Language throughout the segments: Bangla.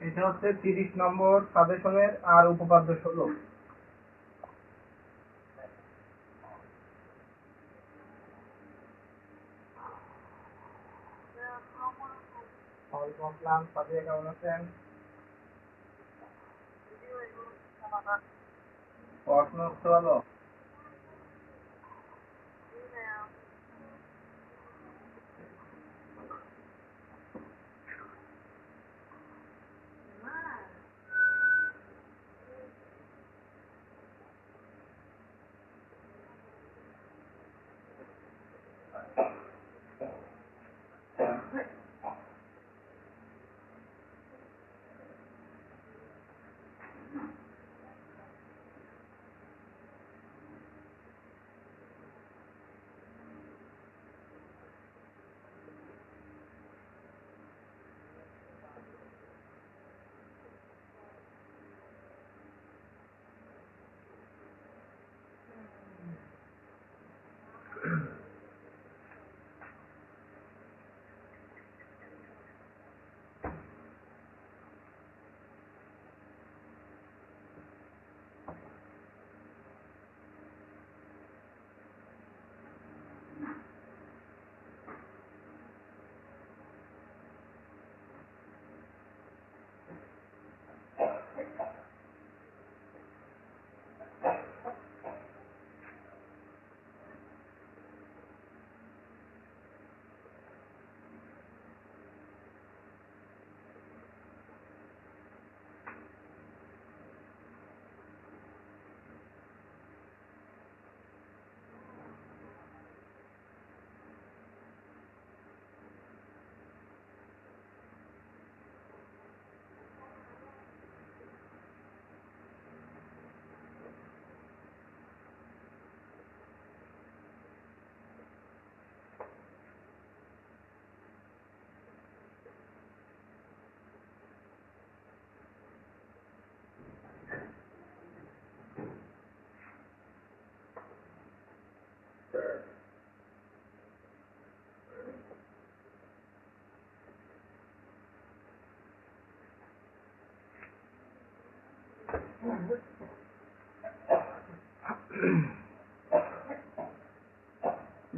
এটা হচ্ছে 30 নম্বর সাজেশনের আর উপপাদ্য 16। ওয়ালাইকুম আসসালাম, সাদিয়া কেমন আছেন? পড়াশোনা হচ্ছে ভালো?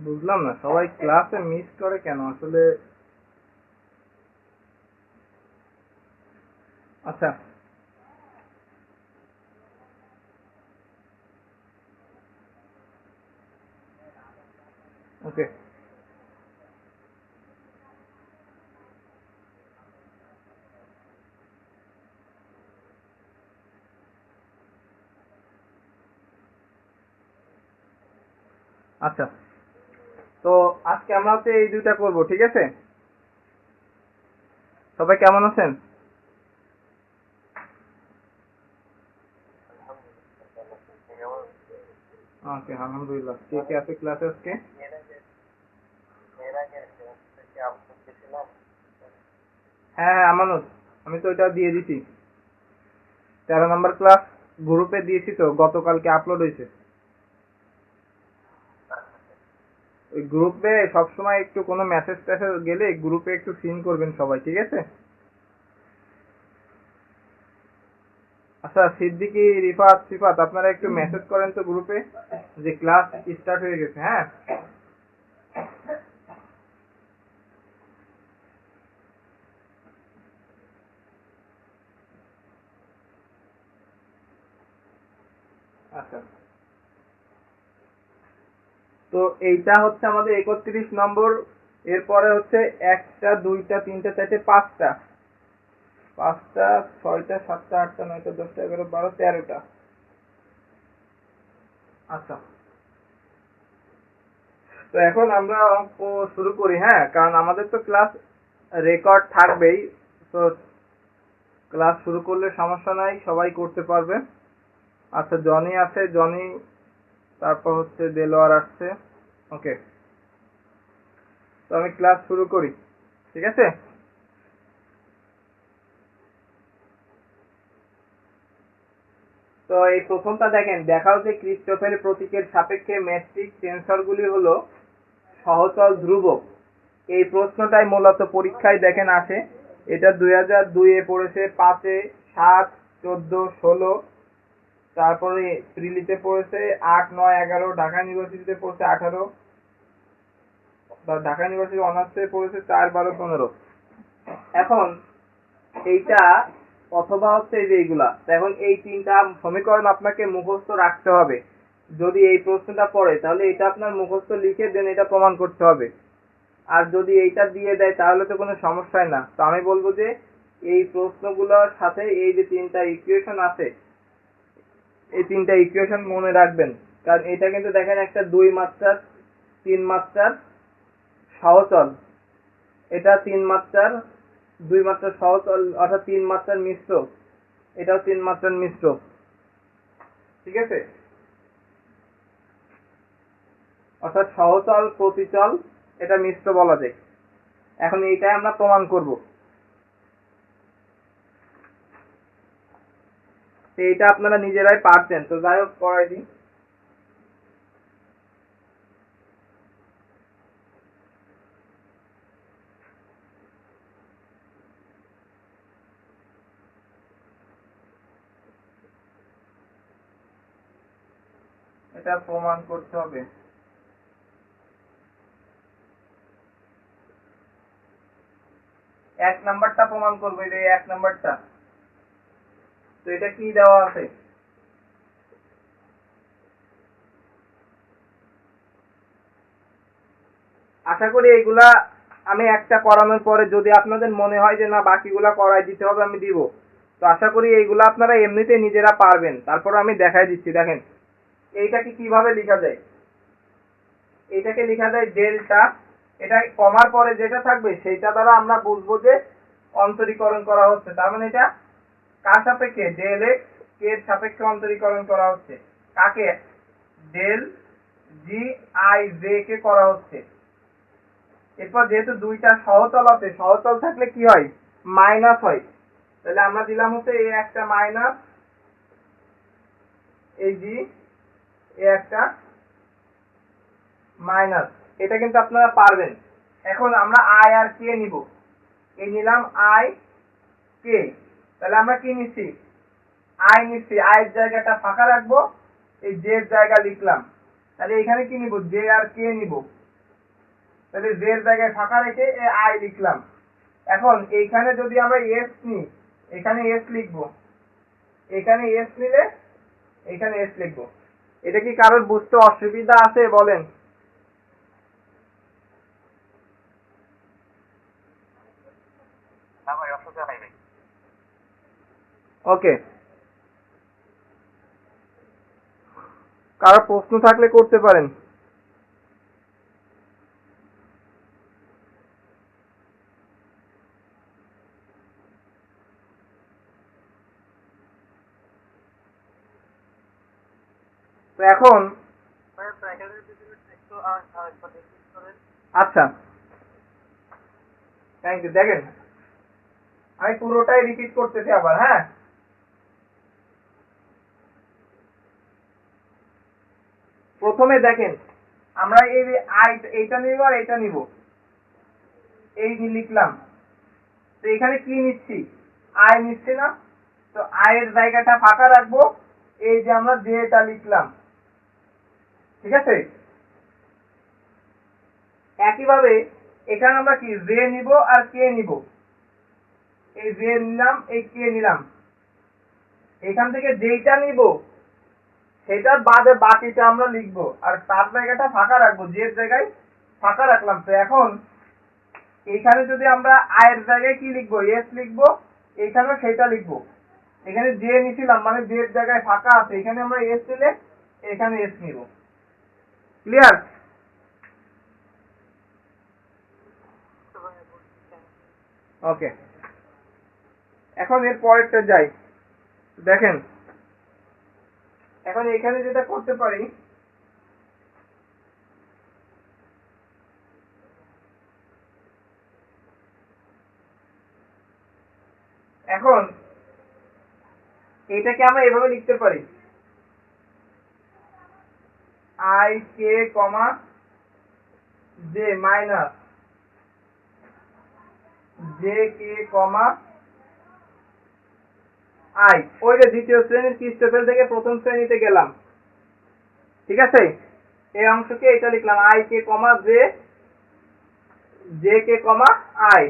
বুঝলাম না, সবাই ক্লাসে মিস করে কেন আসলে? আচ্ছা, ওকে। আচ্ছা, তো আজকে আমরা হচ্ছে এই দুইটা করব, ঠিক আছে? সবাই কেমন আছেন? ওকে, আলহামদুলিল্লাহ। কে কে আছে ক্লাসে আজকে? হ্যাঁ হ্যাঁ, আমানত, আমি তো ওইটা দিয়ে দিছি। 13 নম্বর ক্লাস গ্রুপে দিয়েছি, তো গতকালকে আপলোড হয়েছে। ওই গ্রুপে সবসময় একটু কোনো মেসেজ টেসেজ গেলে গ্রুপে একটু সিন করবেন সবাই, ঠিক আছে? আচ্ছা, সিদ্দিকি, রিফাত, সিফাত, আপনারা একটু মেসেজ করেন তো গ্রুপে যে ক্লাস স্টার্ট হয়ে গেছে। হ্যাঁ, আচ্ছা। তো এইটা হচ্ছে আমাদের 31 নম্বর। এরপরে হচ্ছে 1টা 2টা 3টা 4টে 5টা, 5টা 6টা 7টা 8টা 9টা 10টা 11 12 13টা। আচ্ছা, তো এখন আমরা অঙ্ক শুরু করি। হ্যাঁ, কারণ আমাদের তো ক্লাস রেকর্ড থাকবেই। তো ক্লাস শুরু করলে সমস্যা নাই, সবাই করতে পারবে। আচ্ছা, জনি আছে, জনি, তারপর হচ্ছে দেলোয়ার আসছে। ওকে, তো আমি ক্লাস শুরু করি, ঠিক আছে? তো এই প্রথমটা দেখেন, দেখাও যে ক্রিস্টোফের প্রতীকের সাপেক্ষে ম্যাট্রিক্স টেন্সরগুলি হলো সহচল ধ্রুবক। এই প্রশ্নটাই মূলত পরীক্ষায় দেখেন আসে। এটা 2002-এ পড়েছে, 5-এ, 7, 14, 16, তারপরে প্রিলিতে পড়েছে 8, 9, 11, ঢাকা ইউনিভার্সিটিতে পড়েছে 18, ঢাকা ইউনিভার্সিটি অনার্সে পড়েছে 4, 12, 15। এখন এইটা অথবা হচ্ছে এই যে এইগুলা, এখন এই তিনটা সমীকরণ আপনাকে মুখস্থ রাখতে হবে। যদি এই প্রশ্নটা পড়ে তাহলে এটা আপনার মুখস্থ লিখে দেন, এটা প্রমাণ করতে হবে। আর যদি এইটা দিয়ে দেয় তাহলে তো কোনো সমস্যাই না। তো আমি বলবো যে এই প্রশ্নগুলোর সাথে এই যে তিনটা ইকুয়েশন আছে, এই তিনটা ইকুয়েশন মনে রাখবেন। কারণ এটা কিন্তু দেখেন একটা 2 মাত্রার 3 মাত্রার সহচল, এটা 3 মাত্রার 2 মাত্রার সহচল, অর্থাৎ 3 মাত্রার মিশ্র, এটাও 3 মাত্রার মিশ্র। ঠিক আছে, অর্থাৎ সহচল প্রতিচল এটা মিশ্র বলা যায়। এখন এইটাই আমরা প্রমাণ করব। এইটা আপনারা নিজেরাই পারছেন, তো যাই হোক করাই দিই। এটা প্রমাণ করতে হবে। এক নাম্বারটা প্রমাণ করবো, এই যে 1 নাম্বারটা। তো এটা কি দেওয়া আছে? আশা করি এইগুলা আমি একটা করানোর পরে যদি আপনাদের মনে হয় যে না বাকিগুলা করাই দিতে হবে, আমি দিব। তো আশা করি এইগুলা আপনারা এমনিতে নিজেরা পারবেন। তারপর আমি দেখাই দিচ্ছি। দেখেন এইটাকে কিভাবে লেখা যায়। এটাকে লেখা যায় ডেল্টা, এটা কমার পরে যেটা থাকবে সেইটা দ্বারা আমরা বুঝবো যে অন্তরীকরণ করা হচ্ছে। তার মানে এটা কার সাপেক্ষে? ডেল এক্স কে এর সাপেক্ষে অন্তরীকরণ করা হচ্ছে। কাকে? ডেল জি আই জে কে করা হচ্ছে। এরপর যেহেতু দুইটা সহতল আছে, সহতল থাকলে কি হয়? মাইনাস হয়। তাহলে আমরা দিলাম হচ্ছে এই একটা মাইনাস, এই জি এ একটা মাইনাস। এটা কিন্তু আপনারা পারবেন। এখন আমরা আই আর কে নিব। এই নিলাম আই কে, তাহলে আমরা কি নিচ্ছি? আই নিচ্ছি, আই এর জায়গাটা ফাঁকা রাখবো, এই জে এর জায়গা লিখলাম। তাহলে এখানে কি নিব? জে আর কে নিব। তাহলে জে এর জায়গায় ফাঁকা রেখে আই লিখলাম। এখন এইখানে যদি আমরা এস নিই, এখানে এস লিখবো, এখানে এস নিলে এখানে এস লিখবো। এটা কি কারোর বুঝতে অসুবিধা আছে বলেন? ওকে, কারো প্রশ্ন থাকলে করতে পারেন। তো এখন আচ্ছা, থ্যাংক ইউ। দেখেন আমি পুরোটাই রিপিট করতেছি আবার। হ্যাঁ, প্রথমে দেখেন আমরা এই এইটা নিব আর এইটা নিব, এই লিখলাম। তো এখানে কি নিচ্ছি? আই নিচ্ছি না। তো আয়ের জায়গাটা ফাঁকা রাখবো, এই যে আমরা যেটা লিখলাম। ঠিক আছে, একইভাবে এখানে আমরা কি জে নিব আর কে নিব। এই জে নিলাম, এই কে নিলাম। এখান থেকে যেটা নিব সেটার বাদে বাকিটা আমরা লিখবো, আর তার জায়গাটা ফাঁকা রাখবো, জের জায়গায় ফাঁকা রাখলাম। তো এখন এখানে যদি আমরা আয়ের জায়গায় কি লিখবো? এস লিখবো, এখানেও সেটা লিখবো। এখানে জে নিছিলাম মানে জের জায়গায় ফাঁকা আছে, এখানে আমরা এস নিলে এখানে এস নিব। ক্লিয়ার? ওকে, এখন এর পরেরটা যাই। দেখেন এখন এখানে যেটা করতে পারি, এখন এটাকে আমরা এভাবে লিখতে পারি, I K comma J minus J K comma I. ওই যে দ্বিতীয় শ্রেণীর ক্রিস্টোফেল থেকে প্রথম শ্রেণীতে গেলাম, ঠিক আছে, এই অংশকে এটা লিখলাম I K comma J, J K comma I.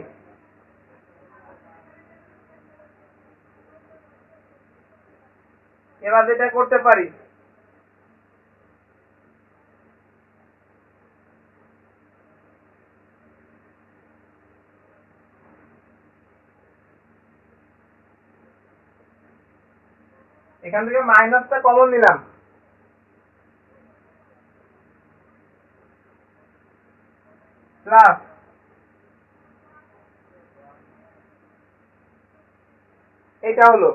এবার যেটা করতে পারি, এখান থেকে মাইনাসটা কমন নিলাম, প্লাস এটা হলো।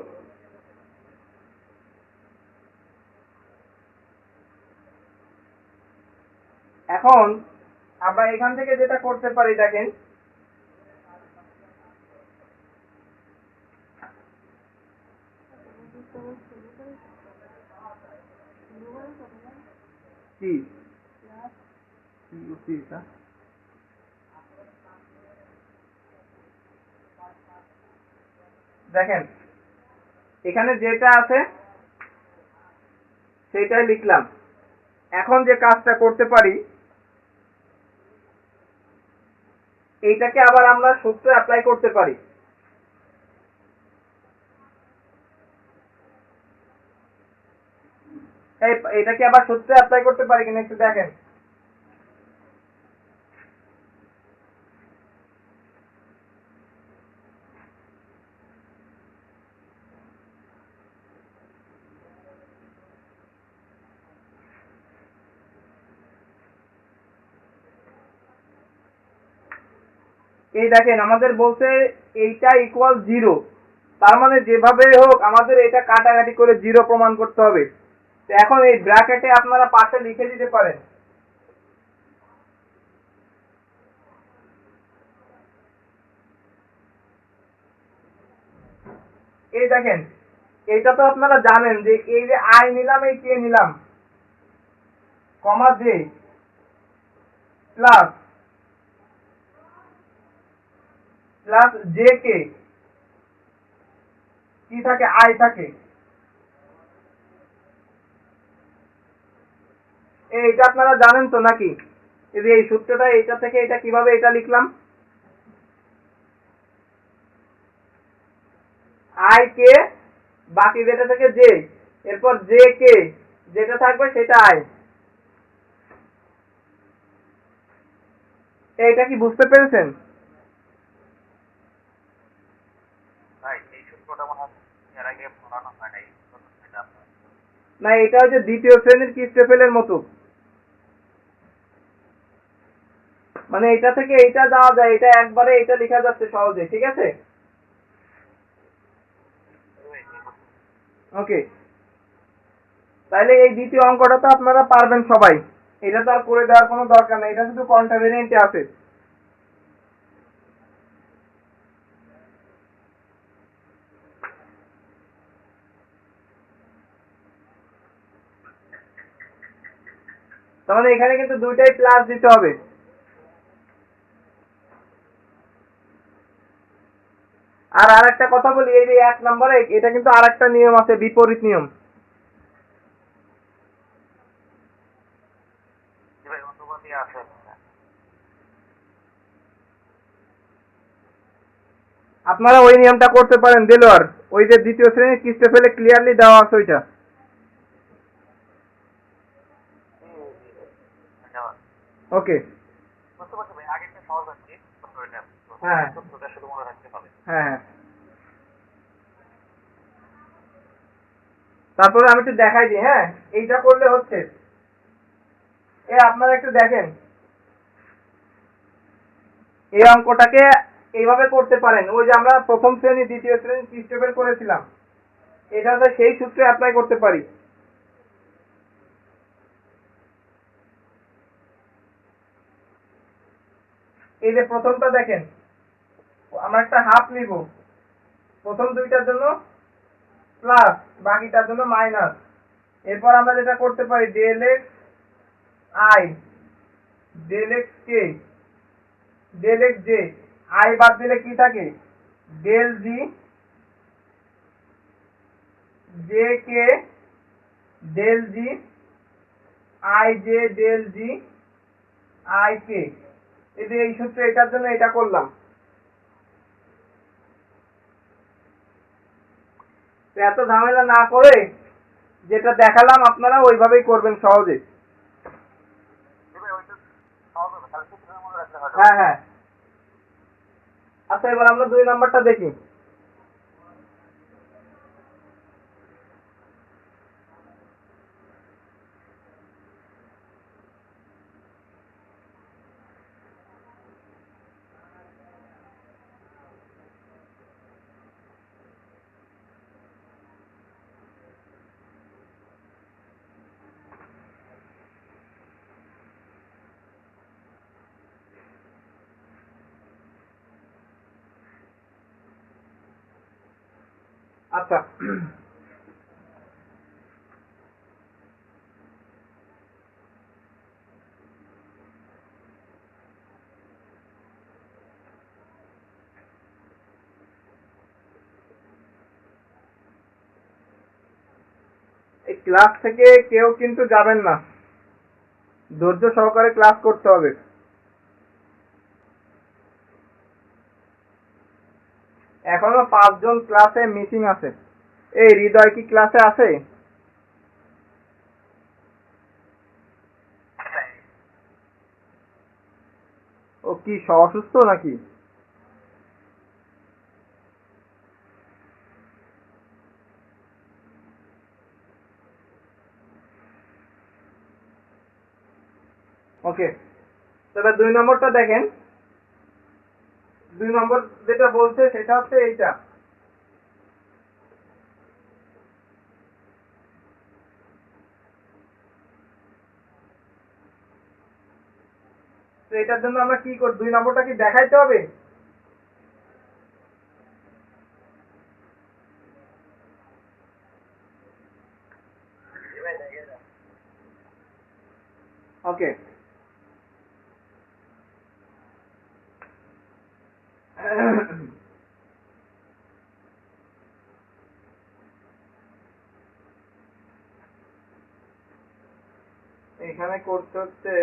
এখন আমরা এখান থেকে যেটা করতে পারি দেখেন, কি দেখেন এখানে যেটা আছে সেটাই লিখলাম। এখন যে কাজটা করতে পারি, এইটাকে আবার আমরা সূত্রে অ্যাপ্লাই করতে পারি। এটাকে আবার সূত্রে অ্যাপ্লাই করতে পারি কিনা একটু দেখেন। এই দেখেন আমাদের বলছে এইটা ইকুয়াল 0, তার মানে যেভাবে হোক আমাদের এটা কাটাকাটি করে 0 প্রমাণ করতে হবে। তো এখন এই ব্র্যাকেটে আপনারা পাশে লিখে দিতে পারেন, এই দেখেন এটা তো আপনারা জানেন যে এই যে আই নিলাম, এই কে নিলাম, comma j plus plus j k কি থাকে, আই থাকে। এইটা আপনারা জানেন তো নাকি? এই যে এই সূত্রটা, এইটা থেকে এটা কিভাবে এটা লিখলাম, আই কে বাকি যেটা থেকে জে, এরপর জে কে যেটা থাকবে সেটা আই। এইটা কি বুঝতে পেরেছেন? না, এটা হচ্ছে দ্বিতীয় শ্রেণীর ক্রিস্টোফেলের মতো, মানে এটা থেকে এইটা যাওয়া যায়, এটা একবারে এটা লেখা যাচ্ছে সহজে, ঠিক আছে। ওকে, তাহলে এই দ্বিতীয় অঙ্কটা তো আপনারা পারবেন সবাই, এটা তো আর করে দেওয়ার কোনো দরকার নেই, এটা শুধু কোয়ান্টা ভেরিয়েন্টে আছে। তাহলে এখানে কিন্তু দুইটাই প্লাস দিতে হবে। আর আরেকটা কথা বলি, এই যে 1 নম্বরে এটা কিন্তু আরেকটা নিয়ম আছে, বিপরীত নিয়ম। আপনারা ওই নিয়মটা করতে পারেন দেলোয়ার, ওই যে দ্বিতীয় শ্রেণীর ক্রিস্টোফেলে ক্লিয়ারলি দেওয়া আছে ওইটা। ওকে, হ্যাঁ হ্যাঁ, তারপরে আমি একটু দেখাই দিই। হ্যাঁ, এইটা করলে হচ্ছে, আপনারা একটু দেখেন এই অঙ্কটাকে এইভাবে করতে পারেন। ওই যে আমরা প্রথম শ্রেণী দ্বিতীয় শ্রেণী ক্রিস্টোফেল করেছিলাম, এটা সেই সূত্রে অ্যাপ্লাই করতে পারি। এই যে প্রথমটা দেখেন, আমরা একটা হাফ নিব, প্রথম দুইটার জন্য প্লাস, বাকিটার জন্য মাইনাস। এরপর আমরা যেটা করতে পারি, del x i, del x k, del x j, i বাদ দিলে কি থাকে, del g j k del G I J del G i k. এই সূত্রে এটার জন্য এটা করলাম। এত ঝামেলা না করে যেটা দেখালাম আপনারা ওইভাবেই করবেন সহজে। হ্যাঁ হ্যাঁ। আচ্ছা এবার আমরা 2 নাম্বারটা দেখি। আচ্ছা এই ক্লাস থেকে কেউ কিন্তু যাবেন না, ধৈর্য সহকারে ক্লাস করতে হবে। এখনো 5 জন ক্লাসে মিসিং আছে। এই হৃদয় কি ক্লাসে আছে? ও কি অসুস্থ নাকি? ওকে, তবে 2 নম্বরটা দেখেন। 2 নম্বর যেটা বলছে সেটা হচ্ছে এইটা। তো এটার জন্য আমরা কি করব, 2 নম্বরটা কি দেখাইতে হবে? ওকে, এখানে করতে হচ্ছে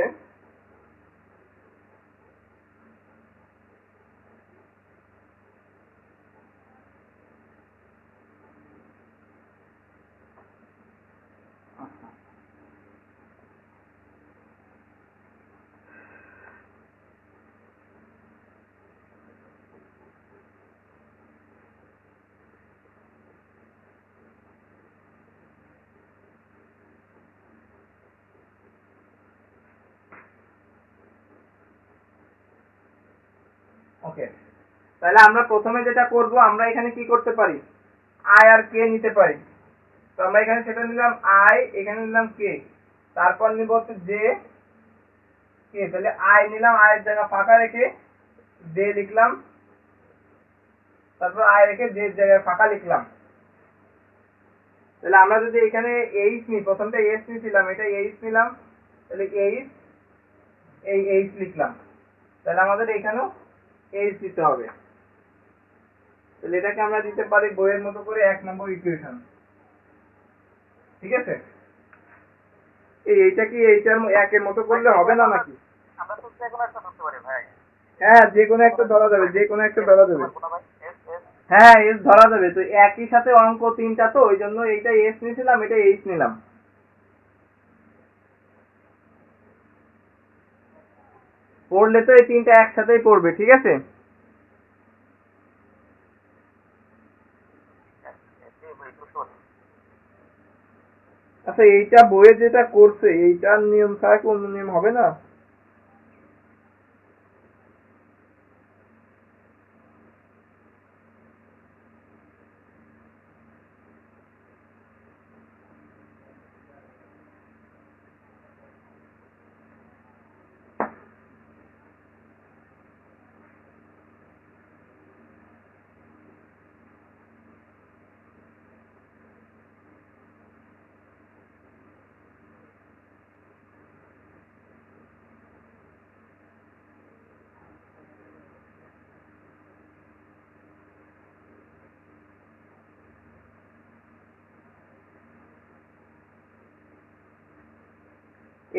ওকে, তাহলে আমরা প্রথমে যেটা করব, আমরা এখানে কি করতে পারি, আই আর কে নিতে পারি। তো আমরা এখানে সেটা নিলাম আই, এখানে নিলাম কে, তারপর নিব হচ্ছে জে কে। তাহলে আই নিলাম, আয়ের জায়গা ফাঁকা রেখে জে লিখলাম, তারপর আই রেখে জে জায়গায় ফাঁকা লিখলাম। তাহলে আমরা যদি এখানে এইচ নিই, প্রথমটা এস নিয়েছিলাম, এটা এইচ নিলাম, তাহলে এইচ, এই এইচ লিখলাম। তাহলে আমাদের এখানেও এইচ দিতে হবে। তাহলে এটাকে আমরা দিতে পারি বইয়ের মতো করে 1 নম্বর ইকুয়েশন। ঠিক আছে, এইটা কি এইটার একের মতো করলে হবে না নাকি? আমরা তো যে কোনো একটা ধরতে পারি ভাই। হ্যাঁ, যে কোনো একটা ধরা যাবে, যে কোনো একটা ধরা যাবে। হ্যাঁ, এস ধরা যাবে। তো একই সাথে অঙ্ক 3টা, তো ওই জন্য এইটা এস নিয়েছিলাম, এটা এইচ নিলাম। পড়লে তো এই 3টা একসাথেই পড়বে। ঠিক আছে, আচ্ছা এইটা বইয়ে যেটা করছে এইটার নিয়ম ছাড়া কি অন্য নিয়ম হবে না?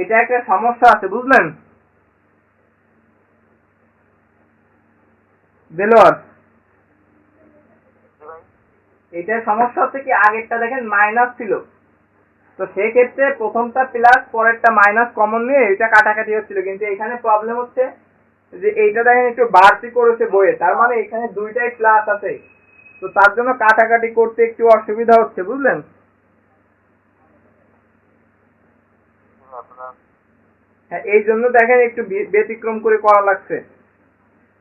এটা একটা সমস্যা আছে, বুঝলেন দেলোয়ার? জি ভাই। এটার সমস্যা হচ্ছে কি, আগেরটা দেখেন মাইনাস ছিল, তো সেই ক্ষেত্রে প্রথমটা প্লাস পরেরটা মাইনাস কমন নিয়ে এটা কাটাকাটি হচ্ছিল, কিন্তু এখানে প্রবলেম হচ্ছে যে এইটা দেখেন একটু বাড়তি করেছে বইয়ে, তার মানে এখানে দুইটাই প্লাস আছে, তো তার জন্য কাটাকাটি করতে একটু অসুবিধা হচ্ছে, বুঝলেন? হ্যাঁ, এই জন্য দেখেন একটু ব্যতিক্রম করে করা লাগছে,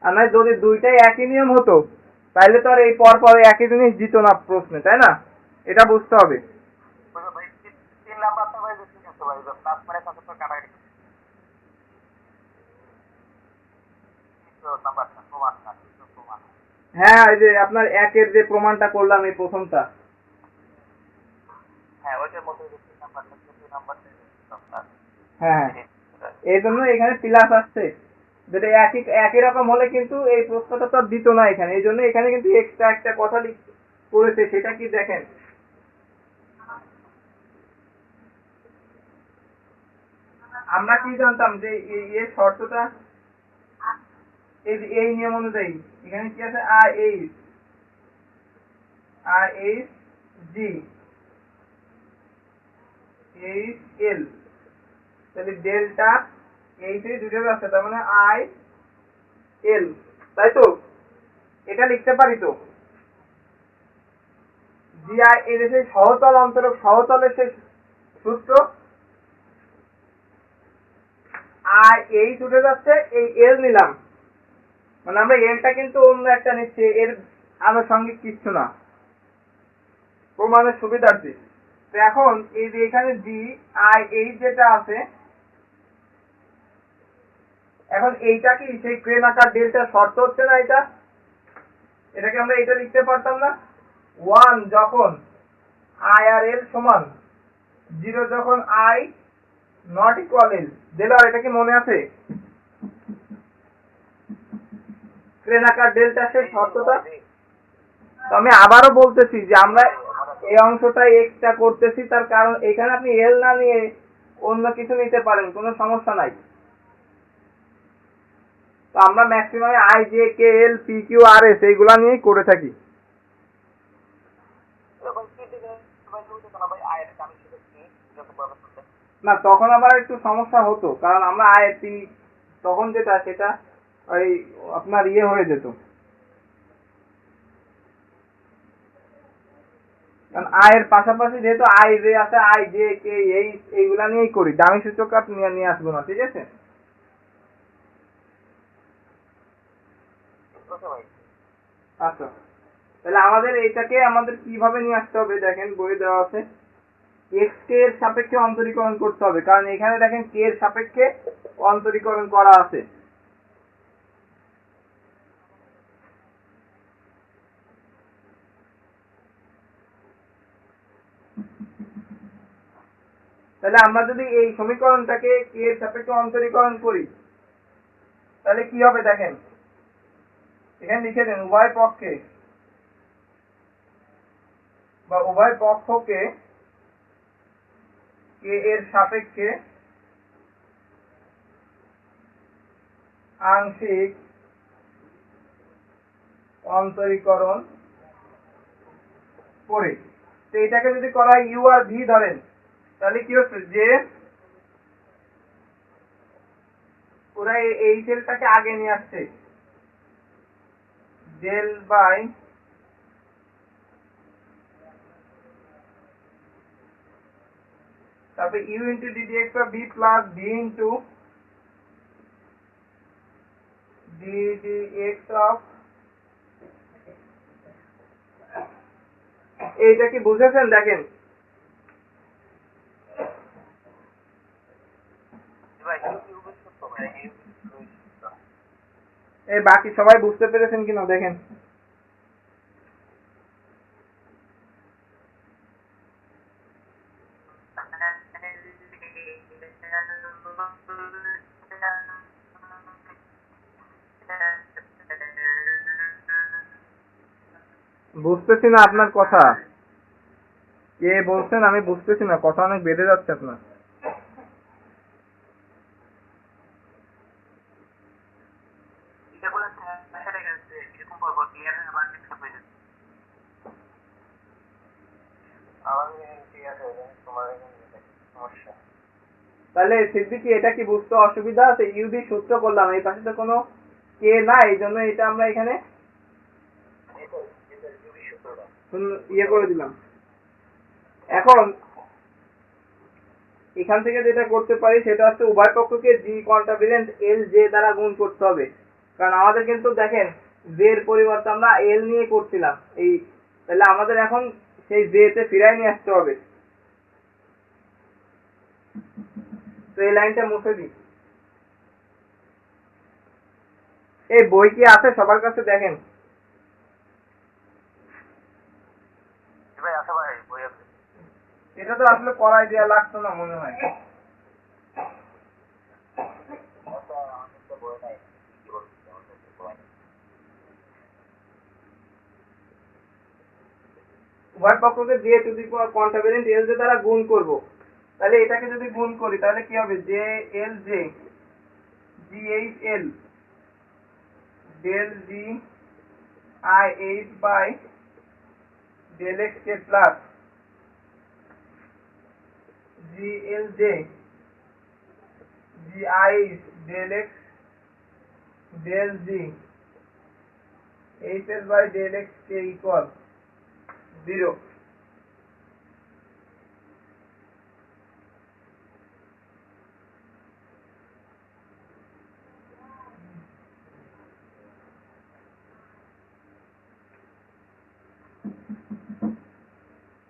আর নয় যদি দুইটাই একই নিয়ম হতো তাহলে তো আর এই পর পর একই জিনিস দিত না প্রশ্নে, তাই না? এটা বুঝতে হবে। ভাই 3 নাম্বারটা ভাই ঠিক আছে ভাই, প্লাস মাইনাস আছে তো কাটাকাটি নাম্বারটা প্রমাণটা প্রমাণ। হ্যাঁ, এই যে আপনার একের যে প্রমাণটা করলাম এই প্রথমটা, হ্যাঁ ওইটার মধ্যে 3 নাম্বারটা 2 নাম্বারটা। হ্যাঁ এই জন্য এখানে প্লাস আসছে, যেটা একই একই রকম হলে কিন্তু এই প্রশ্নটা তো আর দিত না এখানে, এই জন্য এখানে কিন্তু এক্সট্রা একটা কথা করেছে, সেটা কি দেখেন। আমরা কি জানতাম যে এই শর্তটা এই নিয়ম অনুযায়ী এখানে কি আছে, জি এল, তাহলে ডেল্টা এইচ দুটো আছে, তার মানে আই এল, তাই তো? এটা লিখতে পারি তো, জি আই এর সেই সহতল অন্তরক সহতলের সেই সূত্র, আর এই উঠে যাচ্ছে, এই এল নিলাম, মানে আমরা এলটা কিন্তু অন্য একটা নিচ্ছি, এর আনুষঙ্গিক কিচ্ছু না, প্রমাণের সুবিধার্থে। তো এখন এই যে এখানে জি আই এইচ যেটা আছে, এখন এইটা কি সেই ক্রেন আকার ডেল্টা শর্ত হচ্ছে না? এটাকে আমরা এটা লিখতে পারতাম না, 1 যখন আই আর এল সমান 0 যখন আই নট ইকুয়াল এল। দিলার এটা কি মনে আছে? ক্রেন আকার ডেল্টা সেই শর্তটা। তো আমি আবারও বলতেছি যে আমরা এই অংশটা এক্সট্রা করতেছি, তার কারণ এখানে আপনি এল না নিয়ে অন্য কিছু নিতে পারেন, কোনো সমস্যা নাই। তো আমরা maximum I J K L P Q R S এইগুলা নিয়েই করে থাকি। না, তখন আবার একটু সমস্যা হতো, কারণ আমরা আয়ের পি তখন যেটা সেটা ওই আপনার হয়ে যেত, কারণ আয়ের পাশাপাশি যেহেতু আই জে আছে, আই জে কে এইগুলা নিয়েই করি, দামি সূচক আর নিয়ে আসবো না, ঠিক আছে? আচ্ছা, তাহলে আমাদের এইটাকে আমাদের কিভাবে নিয়ে আসতে হবে দেখেন, বইয়ে দেওয়া আছে এক্স কে এর সাপেক্ষে অন্তরীকরণ করতে হবে, কারণ এখানে দেখেন কে এর সাপেক্ষে অন্তরীকরণ করা আছে। তাহলে আমরা যদি এই সমীকরণটাকে কে এর সাপেক্ষে অন্তরীকরণ করি তাহলে কি হবে দেখেন, এখানে লিখে দেন উভয় পক্ষে বা উভয় পক্ষকে কে এর সাপেক্ষে আংশিক অন্তরীকরণ করে। তো এটাকে যদি করা ইউ আর ভি ধরেন তাহলে কি হচ্ছে যে ওরা এই সেলটাকে আগে নিয়ে আসছে, ডেল বাই তারপরে U into d d x of V plus V into d d x of, এইটা কি বুঝেছেন? দেখেন এই বাকি সবাই বুঝতে পেরেছেন কিনা দেখেন। বুঝতেছি না আপনার কথা, কে বলছেন? আমি বুঝতেছি না, কথা অনেক বেড়ে যাচ্ছে আপনার। করবো ক্লিয়ার আবার ডিস্টার্ব হয়ে যাচ্ছে আমাদের ঠিক আছে তোমার সমস্যা তাহলে সিদ্দিকি এটা কি বুঝতে অসুবিধা আছে? ইউডি সূত্র করলাম, এই পাশে তো কোনো কে নাই, এই জন্য এটা আমরা এখানে ইয়ে করে দিলাম। এখন এখান থেকে যেটা করতে পারি সেটা হচ্ছে উভয় পক্ষকে জি কন্টাবিলেন্ট এল জে দ্বারা গুণ করতে হবে, কারণ আমাদের কিন্তু দেখেন জে এর পরিবর্তে আমরা এল নিয়ে করছিলাম এই, তাহলে আমাদের এখন সেই জে তে ফিরাই নিয়ে আসতে হবে। তো এই লাইনটা মুছে দিই। এই বই কি আছে সবার কাছে? দেখেন ভাই আছে ভাই বই আছে। এটা তো আসলে করাই দেওয়া লাগতো না মনে হয়। উভয় পক্ষকে জে টু দি পাওয়ার কন্টাবিলেন্ট এল জে দ্বারা গুণ করব, তাহলে এটাকে যদি গুণ করি তাহলে কি হবে? J L J G H L del G I H by del x K plus G L J G I del x del G H L by del x K equal 0।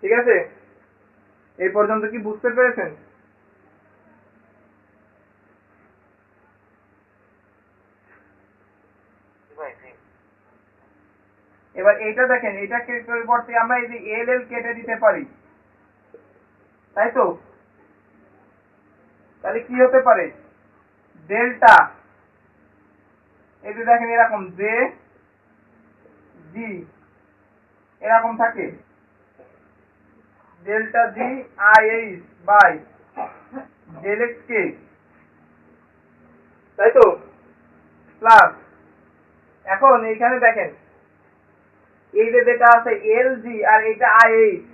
ঠিক আছে, এই পর্যন্ত কি বুঝতে পেরেছেন? এবার এইটা দেখেন, এটাকে পরিবর্তে আমরা এই যে এল এল কেটে দিতে পারি, তাই তো? তাহলে কি হতে পারে? ডেল্টা এই যে দেখেন এরকম জে জি এরকম থাকে, delta g I H by del x k, তাই তো? প্লাস এখন এইখানে দেখেন এই যে যেটা আছে এল জি আর এটা আই এইচ,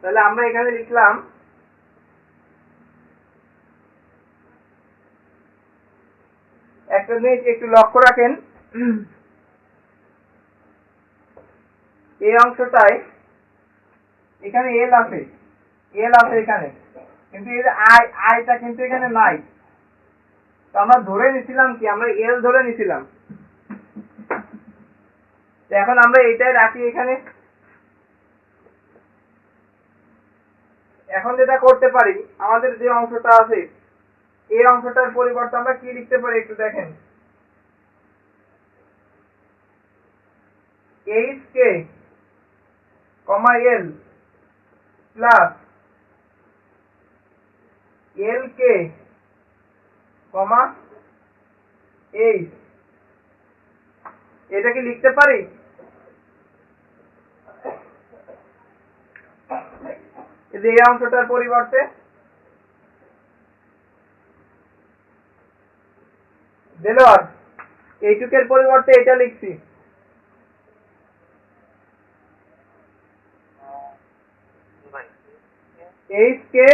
তাহলে আমরা এখানে লিখলাম একটা জিনিস একটু লক্ষ্য রাখেন, এই অংশটায় এখানে এল আছে এখানে, কিন্তু এই যে আইটা কিন্তু এখানে নাই, তো আমরা ধরে নিছিলাম কি? আমরা এল ধরে নিছিলাম। এখন আমরা এইটাই রাখি এখানে। এখন যেটা করতে পারি, আমাদের যে অংশটা আছে এই অংশটার পরিবর্তে আমরা কি লিখতে পারি একটু দেখেন, এইচ কে কমা এল প্লাস এল কে কমা এইচ, এটা কি লিখতে পারি? এই অংশটার পরিবর্তে দেলোয়ার এইটুকের পরিবর্তে এটা লিখছি, এইচ কে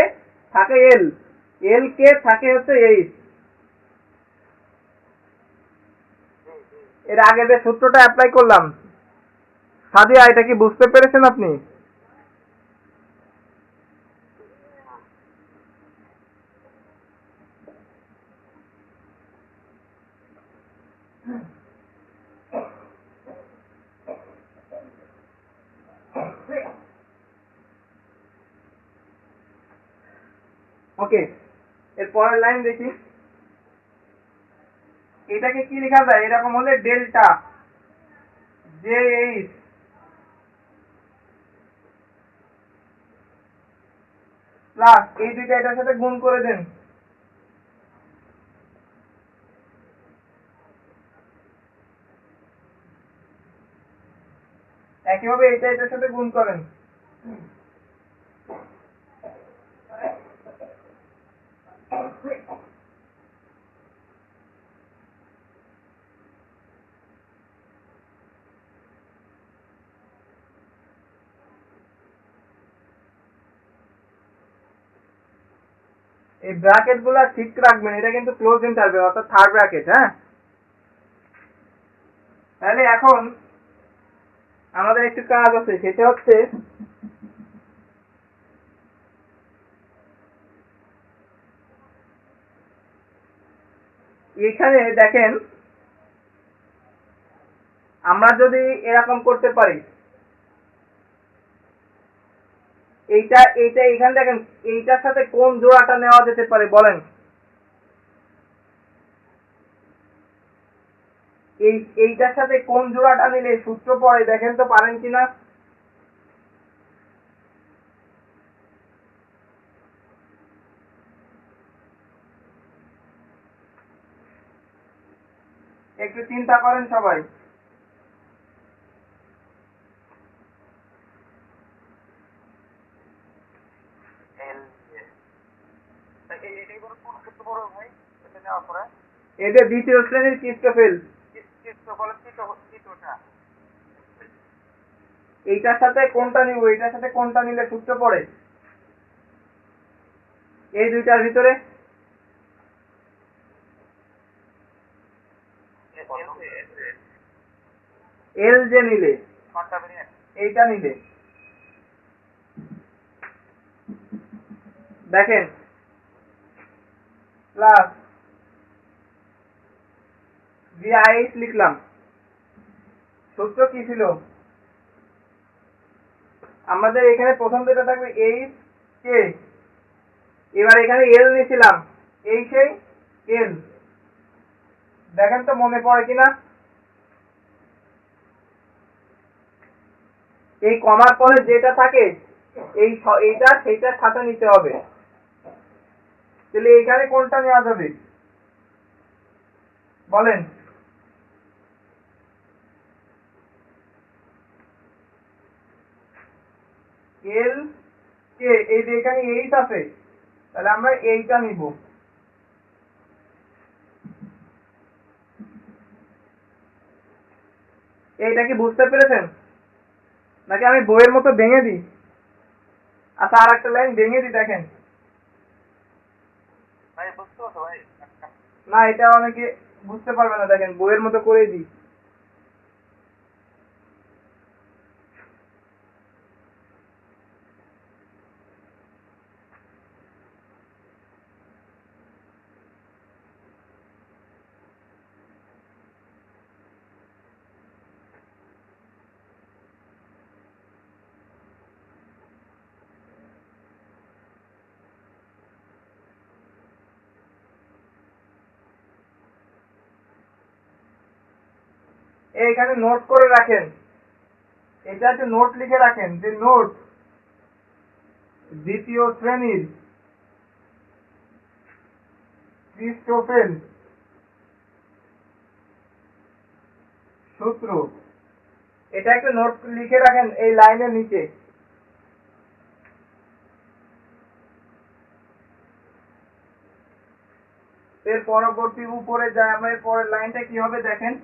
থাকে এল কে থাকে হচ্ছে এইচ। এর আগে যে সূত্রটা অ্যাপ্লাই করলাম, সাদিয়া এটা কি বুঝতে পেরেছেন আপনি? ওকে, এর পরের লাইন দেখি, এটাকে কি লেখা যায়? এরকম হলে ডেল্টা জে এইচ প্লাস এই দুইটা এটার সাথে গুণ করে দেন, একইভাবে এটা এটার সাথে গুণ করেন। এই ব্র্যাকেট গুলা ঠিক রাখবেন, এটা কিন্তু ক্লোজ ইন্টারভেল অর্থাৎ থার্ড ব্র্যাকেট। হ্যাঁ, তাহলে এখন আমাদের একটু কাজ আছে, সেটা হচ্ছে এখানে দেখেন আমরা যদি এরকম করতে পারি, এইটা এইটা এখানে দেখেন এইটার সাথে কোন জোড়াটা নেওয়া যেতে পারে বলেন? এইটার সাথে কোন জোড়াটা নিলে সূত্র পড়ে দেখেন তো পারেন কিনা? একটু চিন্তা করেন সবাই। এটা দ্বিতীয় শ্রেণীর ক্রিস্টোফেল। এইটার সাথে কোনটা নিব, এইটার সাথে কোনটা নিলে সূত্র পড়ে এই দুইটার ভিতরে? এল যে নিলে, এইটা নিলে দেখেন প্লাস VIH লিখলাম, সূত্র কি ছিল আমাদের? এখানে প্রথম যেটা থাকবে এইচ কে, এবার এখানে এল নিয়েছিলাম, এই সেই এল। দেখেন তো মনে পড়ে কিনা? এই কমার পরে যেটা থাকে এইটা সেইটার সাথে নিতে হবে। তাহলে এখানে কোনটা নেওয়া যাবে বলেন? এল কে, এই যে এখানে এইচ আছে, তাহলে আমরা এইটা নিব। এইটা কি বুঝতে পেরেছেন নাকি আমি বইয়ের মতো ভেঙে দিই? আচ্ছা, আর একটা লাইন ভেঙে দিই, দেখেন। না, এটা অনেকে বুঝতে পারবে না, দেখেন বইয়ের মতো করে দিই। এইখানে নোট করে রাখেন, এটা একটু নোট লিখে রাখেন যে নোট দ্বিতীয় শ্রেণীর ক্রিস্টোফেল সূত্র। এটা একটু নোট লিখে রাখেন এই লাইনের নিচে। এর পরবর্তী উপরে যায় আমরা, এর পরের লাইনটা কি হবে দেখেন।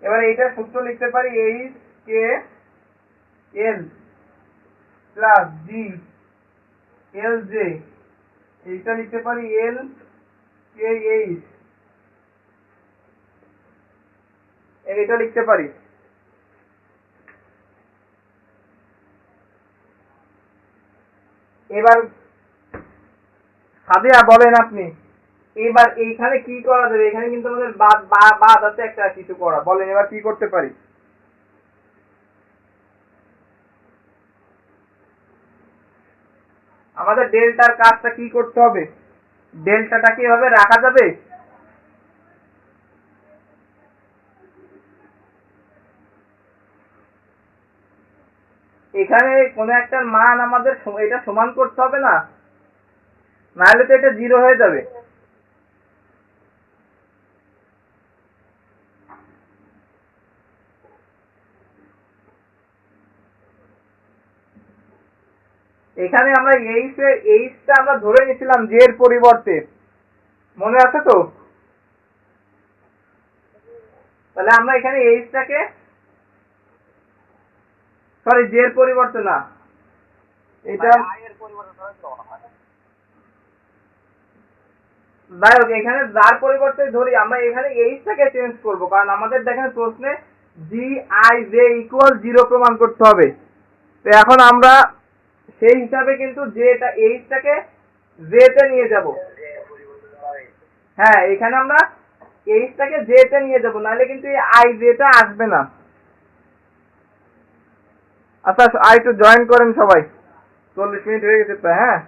এবার এইটা সূত্র লিখতে পারি এইচ কে এল প্লাস জি এল জে, এইটা লিখতে পারি এল কে এইচ, এইটা লিখতে পারি। এবার সাদিয়া বলেন আপনি, এবার এইখানে কি করা যাবে? এখানে কিন্তু আমাদের বাদ আছে একটা কিছু করা, বলেন এবার কি করতে পারি? আমাদের ডেল্টার কাজটা কি করতে হবে? ডেল্টাটা কিভাবে রাখা যাবে? এখানে কোন একটা মান আমাদের এটা সমান করতে হবে না, নাহলে তো এটা 0 হয়ে যাবে। এখানে আমরা এইচটা আমরা ধরে নিয়েছিলাম জে এর পরিবর্তে, মনে আছে তো? তাহলে আমরা এখানে এইচটাকে, সরি জে এর পরিবর্তে না, এটা আই এর পরিবর্তে ধরে তো মনে হয়। যাই হোক, এখানে যার পরিবর্তে ধরি, আমরা এখানে এইচটাকে চেঞ্জ করব, কারণ আমাদের দেখেন প্রশ্নে জি আই জে ইকুয়াল 0 প্রমাণ করতে হবে। তো এখন আমরা সেই হিসাবে কিন্তু জেটা এইচটাকে জে তে নিয়ে যাব। হ্যাঁ, এখানে আমরা এইচটাকে জে তে নিয়ে যাব, নাহলে কিন্তু এই আই জেটা আসবে না। আচ্ছা, আর একটু জয়েন করেন সবাই, 40 মিনিট হয়ে গেছে প্রায়। হ্যাঁ,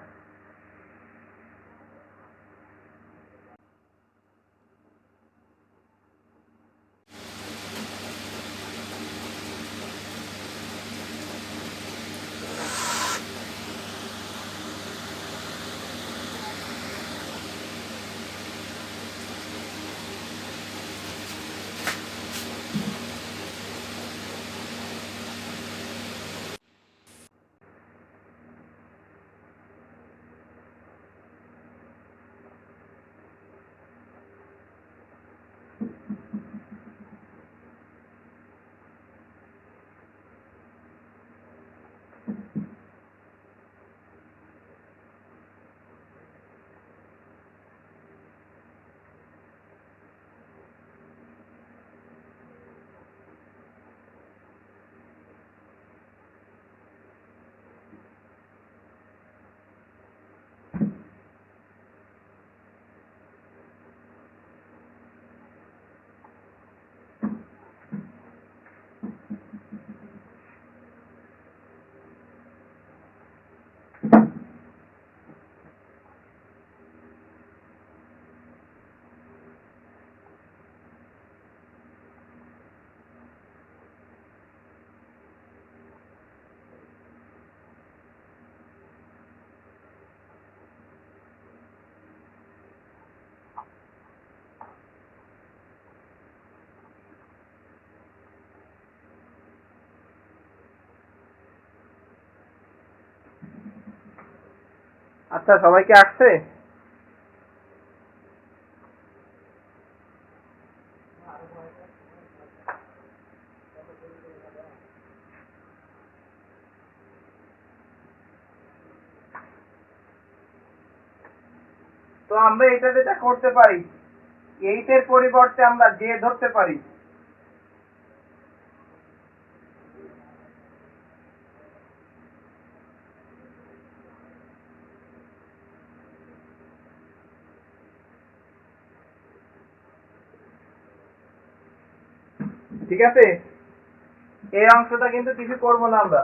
আচ্ছা, সবাইকে আসছে? তো আমরা এটা যেটা করতে পারি, এইটের পরিবর্তে আমরা জে ধরতে পারি। ঠিক আছে, এই অংশটা কিন্তু কিছু করব না আমরা।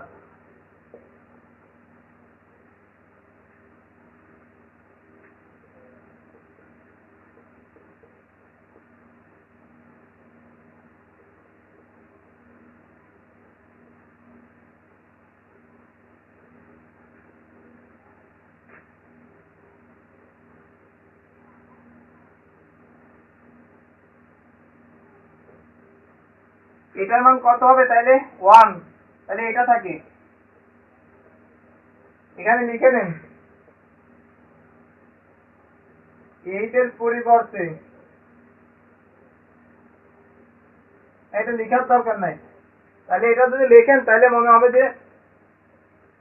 এটার মান কত হবে তাইলে? 1। তাহলে এটা থাকে, এখানে লিখে নেন 8 এর পরিবর্তে, এটা লেখার দরকার নাই। তাহলে এটা যদি লেখেন তাহলে মনে হবে যে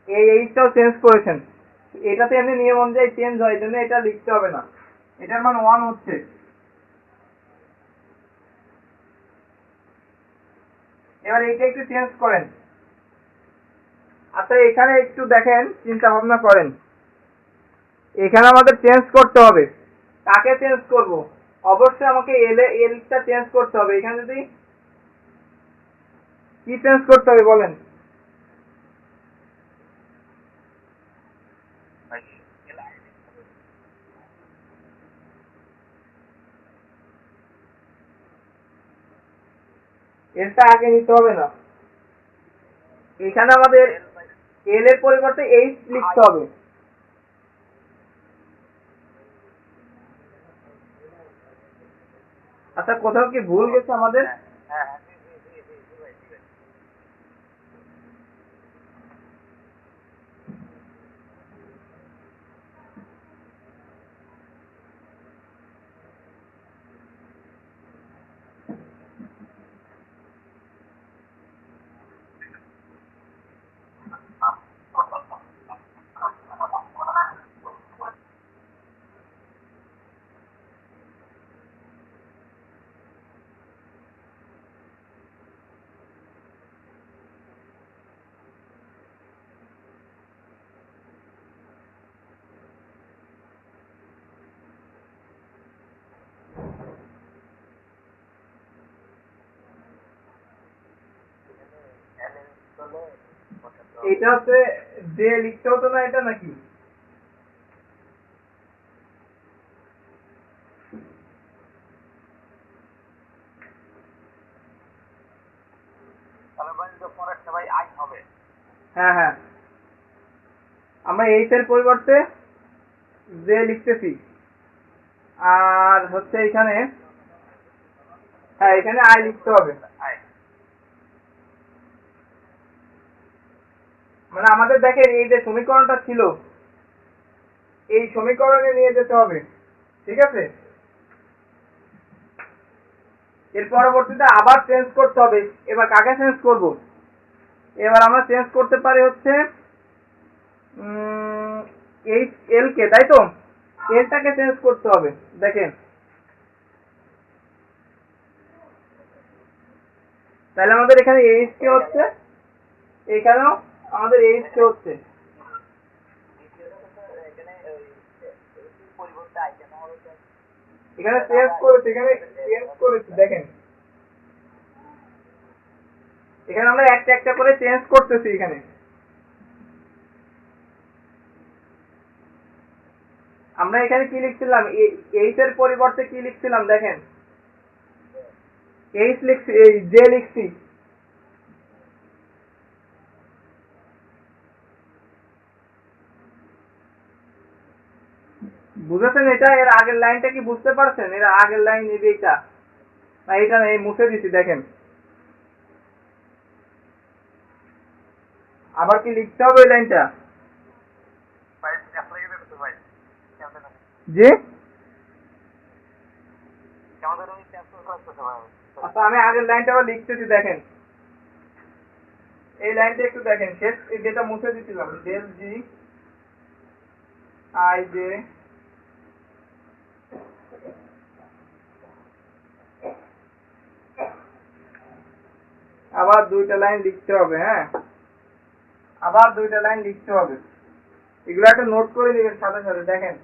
এই এইটাও চেঞ্জ করেছেন। এটাতে এমনি নিয়ম অনুযায়ী চেঞ্জ হয়, জন্য এটা লিখতে হবে না। এটার মান 1 হচ্ছে। এবার এইটা একটু চেঞ্জ করেন। আচ্ছা, এখানে একটু দেখেন, চিন্তা ভাবনা করেন, এখানে আমাদের চেঞ্জ করতে হবে। কাকে চেঞ্জ করব? অবশ্যই আমাকে এলটা চেঞ্জ করতে হবে। এখানে যদি কি চেঞ্জ করতে হবে বলেন? এলটা আগে নিতে হবে না, এখানে আমাদের এল এর পরিবর্তে এইচ লিখতে হবে। আচ্ছা, কোথাও কি ভুল গেছে আমাদের? হ্যাঁ, এটা হচ্ছে যে লিখতে হতো না এটা নাকি? তাহলে ভাই যে পরেরটা ভাই আই হবে। হ্যাঁ হ্যাঁ, আমরা এইচ এর পরিবর্তে যে লিখতেছি, আর হচ্ছে এখানে, হ্যাঁ এখানে আই লিখতে হবে। আই মানে আমাদের দেখেন এই যে সমীকরণটা ছিল, এই সমীকরণে নিয়ে যেতে হবে, ঠিক আছে? এর পরবর্তীতে আবার চেঞ্জ করতে হবে। এবার কাকে চেঞ্জ করব? এবার আমরা চেঞ্জ করতে পারি হচ্ছে এইচ এল কে, তাই তো? এলটাকে চেঞ্জ করতে হবে। দেখেন তাহলে আমাদের এখানে এইচ কে হচ্ছে, এখানেও আমাদের এইচ কে হচ্ছে। এখানে পরিবর্তে আই কেন হবে? এখানে চেঞ্জ করেছি, এখানে চেঞ্জ করেছি, দেখেন এখানে আমরা একটা একটা করে চেঞ্জ করতেছি। এখানে আমরা এখানে কি লিখছিলাম, এইচ এর পরিবর্তে কি লিখছিলাম দেখেন, এইচ লিখছি, এই জে লিখছি। বুঝেছেন এটা? এর আগের লাইনটা কি বুঝতে পারছেন? এর আগের লাইন এই যে এটা, না এটা না, এই মুছে দিছি দেখেন। আবার কি লিখতে হবে এই লাইনটা? ভাই অ্যাপ্লাই করে দিতে ভাই। জি, আমাদের ওই ক্যান্সেল করতে ভাই। আচ্ছা আমি আগের লাইনটা আবার লিখতেছি, দেখেন এই লাইনটা একটু দেখেন, শেষ যেটা মুছে দিছিলাম, ডেল জি আই জে আবার দুইটা লাইন লিখতে হবে। হ্যাঁ, আবার দুইটা লাইন লিখতে হবে। এগুলো একটা নোট করে নেবেন সাথে সাথে। দেখেন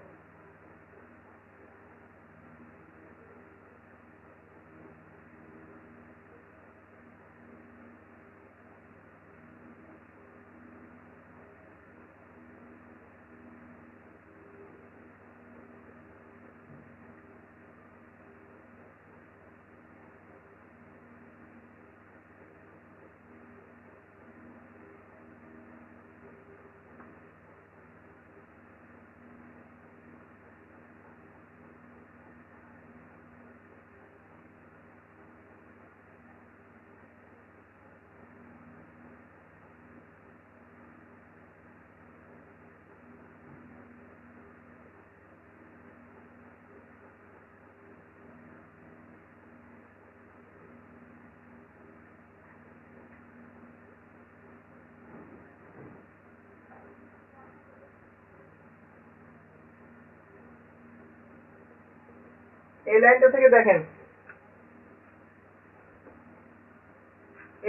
এই লাইনটা থেকে দেখেন,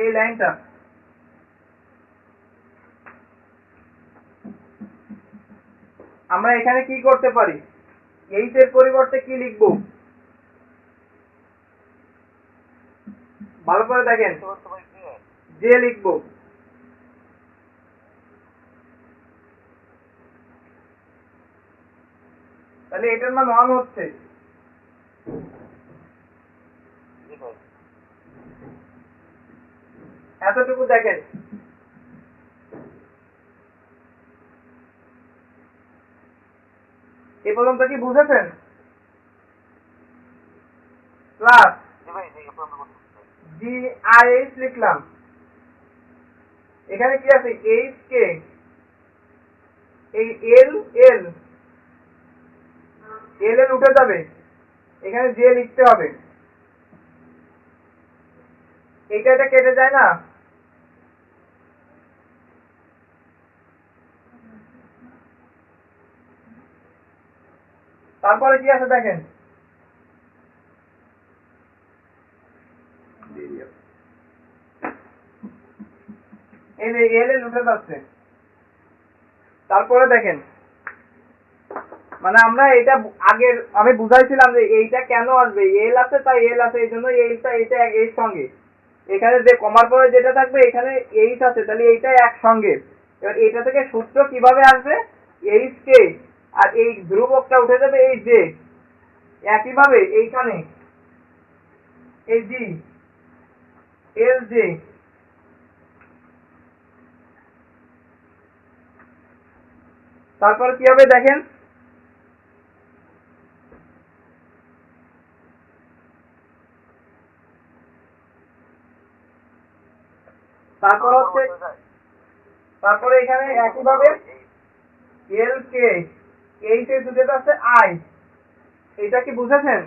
এই লাইনটা আমরা এখানে কি করতে পারি? এইচ এর পরিবর্তে কি লিখবো? ভালো করে দেখেন, জে লিখবো। তাহলে এটার মান 1 হচ্ছে। এতটুকু দেখেন। এই পর্যন্ত কি বুঝেছেন? প্লাস জি আই এইচ লিখলাম, এখানে কি আছে? এইচ কে, এই এল এল এল এল উঠে যাবে, এখানে জে লিখতে হবে। এটা এটা কেটে যায় না? তারপরে কি আছে দেখেন, এই যে এল এল উঠে যাচ্ছে। তারপরে দেখেন, মানে আমরা এটা আগে আমি বুঝাইছিলাম যে এইটা কেন আসবে, এল আছে তাই এল আছে, এই জন্য এইটা এটা এর সঙ্গে, এখানে যে কমার পরে যেটা থাকবে এখানে এইচ আছে, তাহলে এইটা একসঙ্গে। এবার এটা থেকে সূত্র কিভাবে আসবে, এইচ কে আর এই ধ্রুবকটা উঠে যাবে এই জে, একইভাবে এইখানে এই জি এল জে, তারপর কি হবে দেখেন, তারপর হচ্ছে, তারপরে এখানে একইভাবে এল কে এইচ এর দুটো আছে আই, এটা কি বুঝেছেন?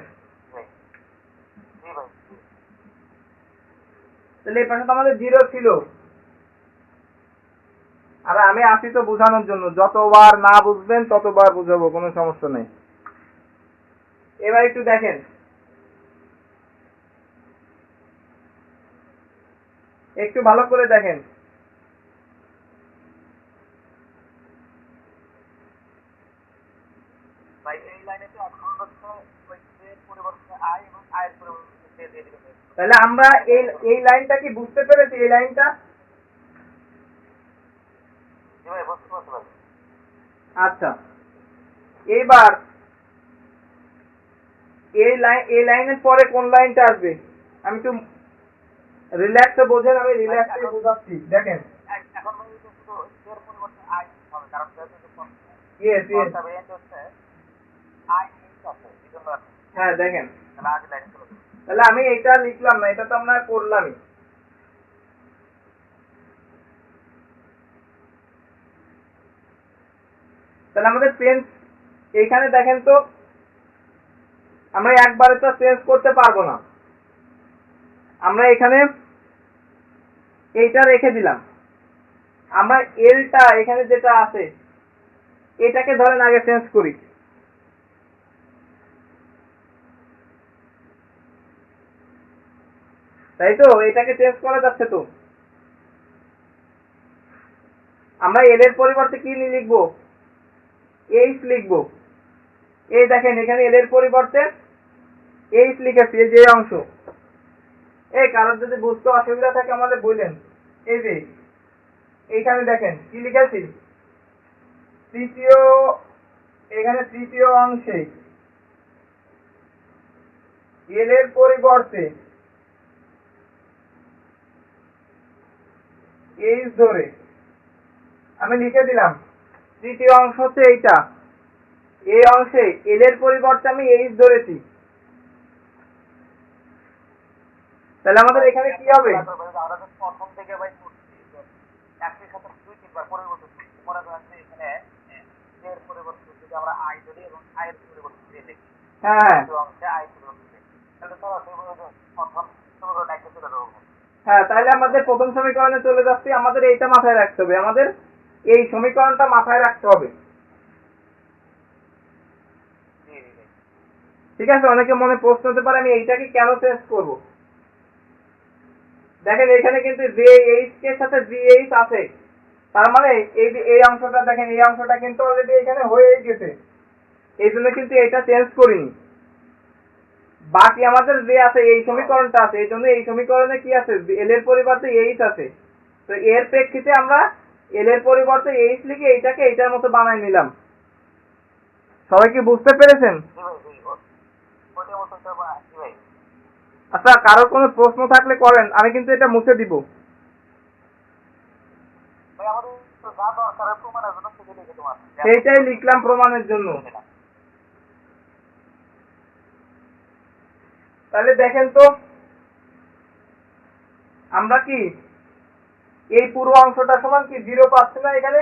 তাহলে এই পাশে তো আমাদের জিরো ছিল, আর আমি আসি তো বোঝানোর জন্য, যতবার না বুঝবেন ততবার বুঝাবো, কোনো সমস্যা নেই। এবার একটু দেখেন, একটু ভালো করে দেখেন, তাহলে আমরা এই লাইনটা কি বুঝতে পেরেছি? এই লাইনটা আচ্ছা, এইবার এই লাইনের পরে কোন লাইনটা আসবে? আমি একটু রিল্যাক্সে বোঝেন, আমি রিল্যাক্সে বোঝাচ্ছি, দেখেন। ইয়েস ইয়েস, হ্যাঁ দেখেন, তাহলে আমি এটা লিখলাম না, এটা তো আমরা করলামই। তাহলে আমাদের চেঞ্জ এখানে দেখেন তো, আমরা একবারে তো চেঞ্জ করতে পারবো না, আমরা এখানে এইটা রেখে দিলাম, আমরা এলটা এখানে যেটা আছে এটাকে ধরেন আগে চেঞ্জ করি, তাই তো? এটাকে চেঞ্জ করা যাচ্ছে তো, আমরা এল এর পরিবর্তে কি লিখবো? এইচ লিখবো। এই দেখেন এখানে এল এর পরিবর্তে এইচ লিখেছি, এই যে অংশ। এই কারোর যদি বুঝতে অসুবিধা থাকে আমাদের বললেন, এই যে এইখানে দেখেন কি লিখেছি, তৃতীয়, এখানে তৃতীয় অংশে এল এর পরিবর্তে এইচ ধরে আমি লিখে দিলাম, তৃতীয় অংশ হচ্ছে এইটা, এই অংশে এল এর পরিবর্তে আমি এইচ ধরেছি, তাহলে আমাদের এখানে কি হবে? প্রথম থেকে ভাই একই সাথে দুই তিনবার পরিবর্তন মনে করেন যে এখানে এর পরিবর্তন যদি আমরা আই ধরি এবং আয়ের পরিবর্তন দিয়ে দেখি, হ্যাঁ অংশে আই পরিবর্তন, তাহলে সরাসরি প্রথম সমীকরণ একটা চলে যাবো। হ্যাঁ, তাহলে আমাদের প্রথম সমীকরণে চলে যাচ্ছি, আমাদের এইটা মাথায় রাখতে হবে, আমাদের এই সমীকরণটা মাথায় রাখতে হবে, ঠিক আছে? অনেকে মনে প্রশ্ন হতে পারে আমি এইটাকে কেন চেঞ্জ করব। দেখেন এখানে কিন্তু জে এইচ এর সাথে জি এইচ আছে, তার মানে এই যে এই অংশটা দেখেন, এই অংশটা কিন্তু অলরেডি এখানে হয়ে গেছে, এই জন্য কিন্তু এটা চেঞ্জ করিনি। বাকি আমাদের যে আছে এই সমীকরণটা আছে, এই জন্য এই সমীকরণে কি আছে, এল এর পরিবর্তে এইচ আছে, তো এর প্রেক্ষিতে আমরা এল এর পরিবর্তে এইচ লিখে এইটাকে এইটার মতো বানাই নিলাম। সবাই কি বুঝতে পেরেছেন? আচ্ছা, কারোর কোনো প্রশ্ন থাকলে করেন, আমি কিন্তু এটা মুছে দিব। সেইটাই লিখলাম প্রমাণের জন্য। তাহলে দেখেন তো, আমরা কি এই পুরো অংশটা সমান কি জিরো পাচ্ছি না এখানে?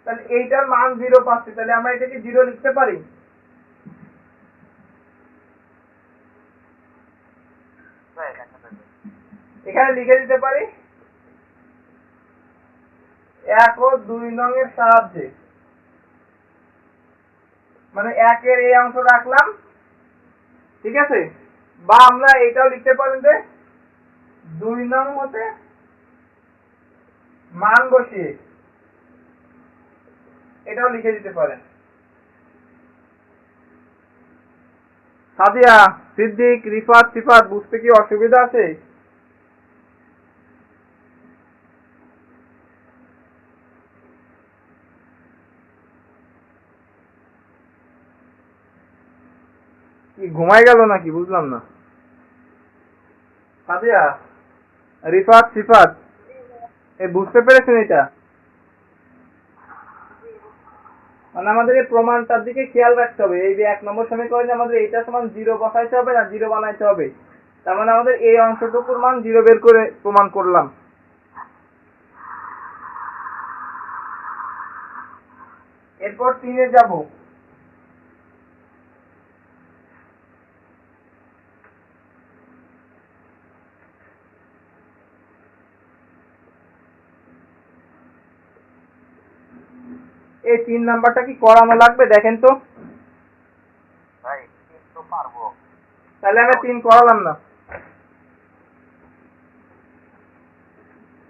তাহলে এইটার মান জিরো পাচ্ছি, তাহলে আমরা এটাকে জিরো লিখতে পারি। এখানে লিখে দিতে পারি 1 ও 2 নং এর সাহায্যে, মানে 1 এর এই অংশ রাখলাম, ঠিক আছে? বা আমরা এটাও লিখতে পারি যে 2 নং হতে মান বসিয়ে এটাও লিখে দিতে পারেন। সাদিয়া, সিদ্দিক, রিফাত, সিফাত বুঝতে কি অসুবিধা আছে? কি ঘুমাই গেল নাকি বুঝলাম না। সাদিয়া, রিফাত, সিফাত, বুঝতে পেরেছেন এটা? মানে আমাদের এই প্রমাণটার দিকে খেয়াল রাখতে হবে। এই যে 1 নম্বর সমীকরণে আমাদের এটা সমান 0 বসাইতে হবে না 0 বানাইতে হবে। তার মানে আমাদের এই অংশটুকুর মান 0 বের করে প্রমাণ করলাম। এরপর 3-এ যাব। এই 3 নাম্বারটা কি করানো লাগবে দেখেন তো। ভাই কিন্তু পারবো। তাহলে আমি 3 করালাম না।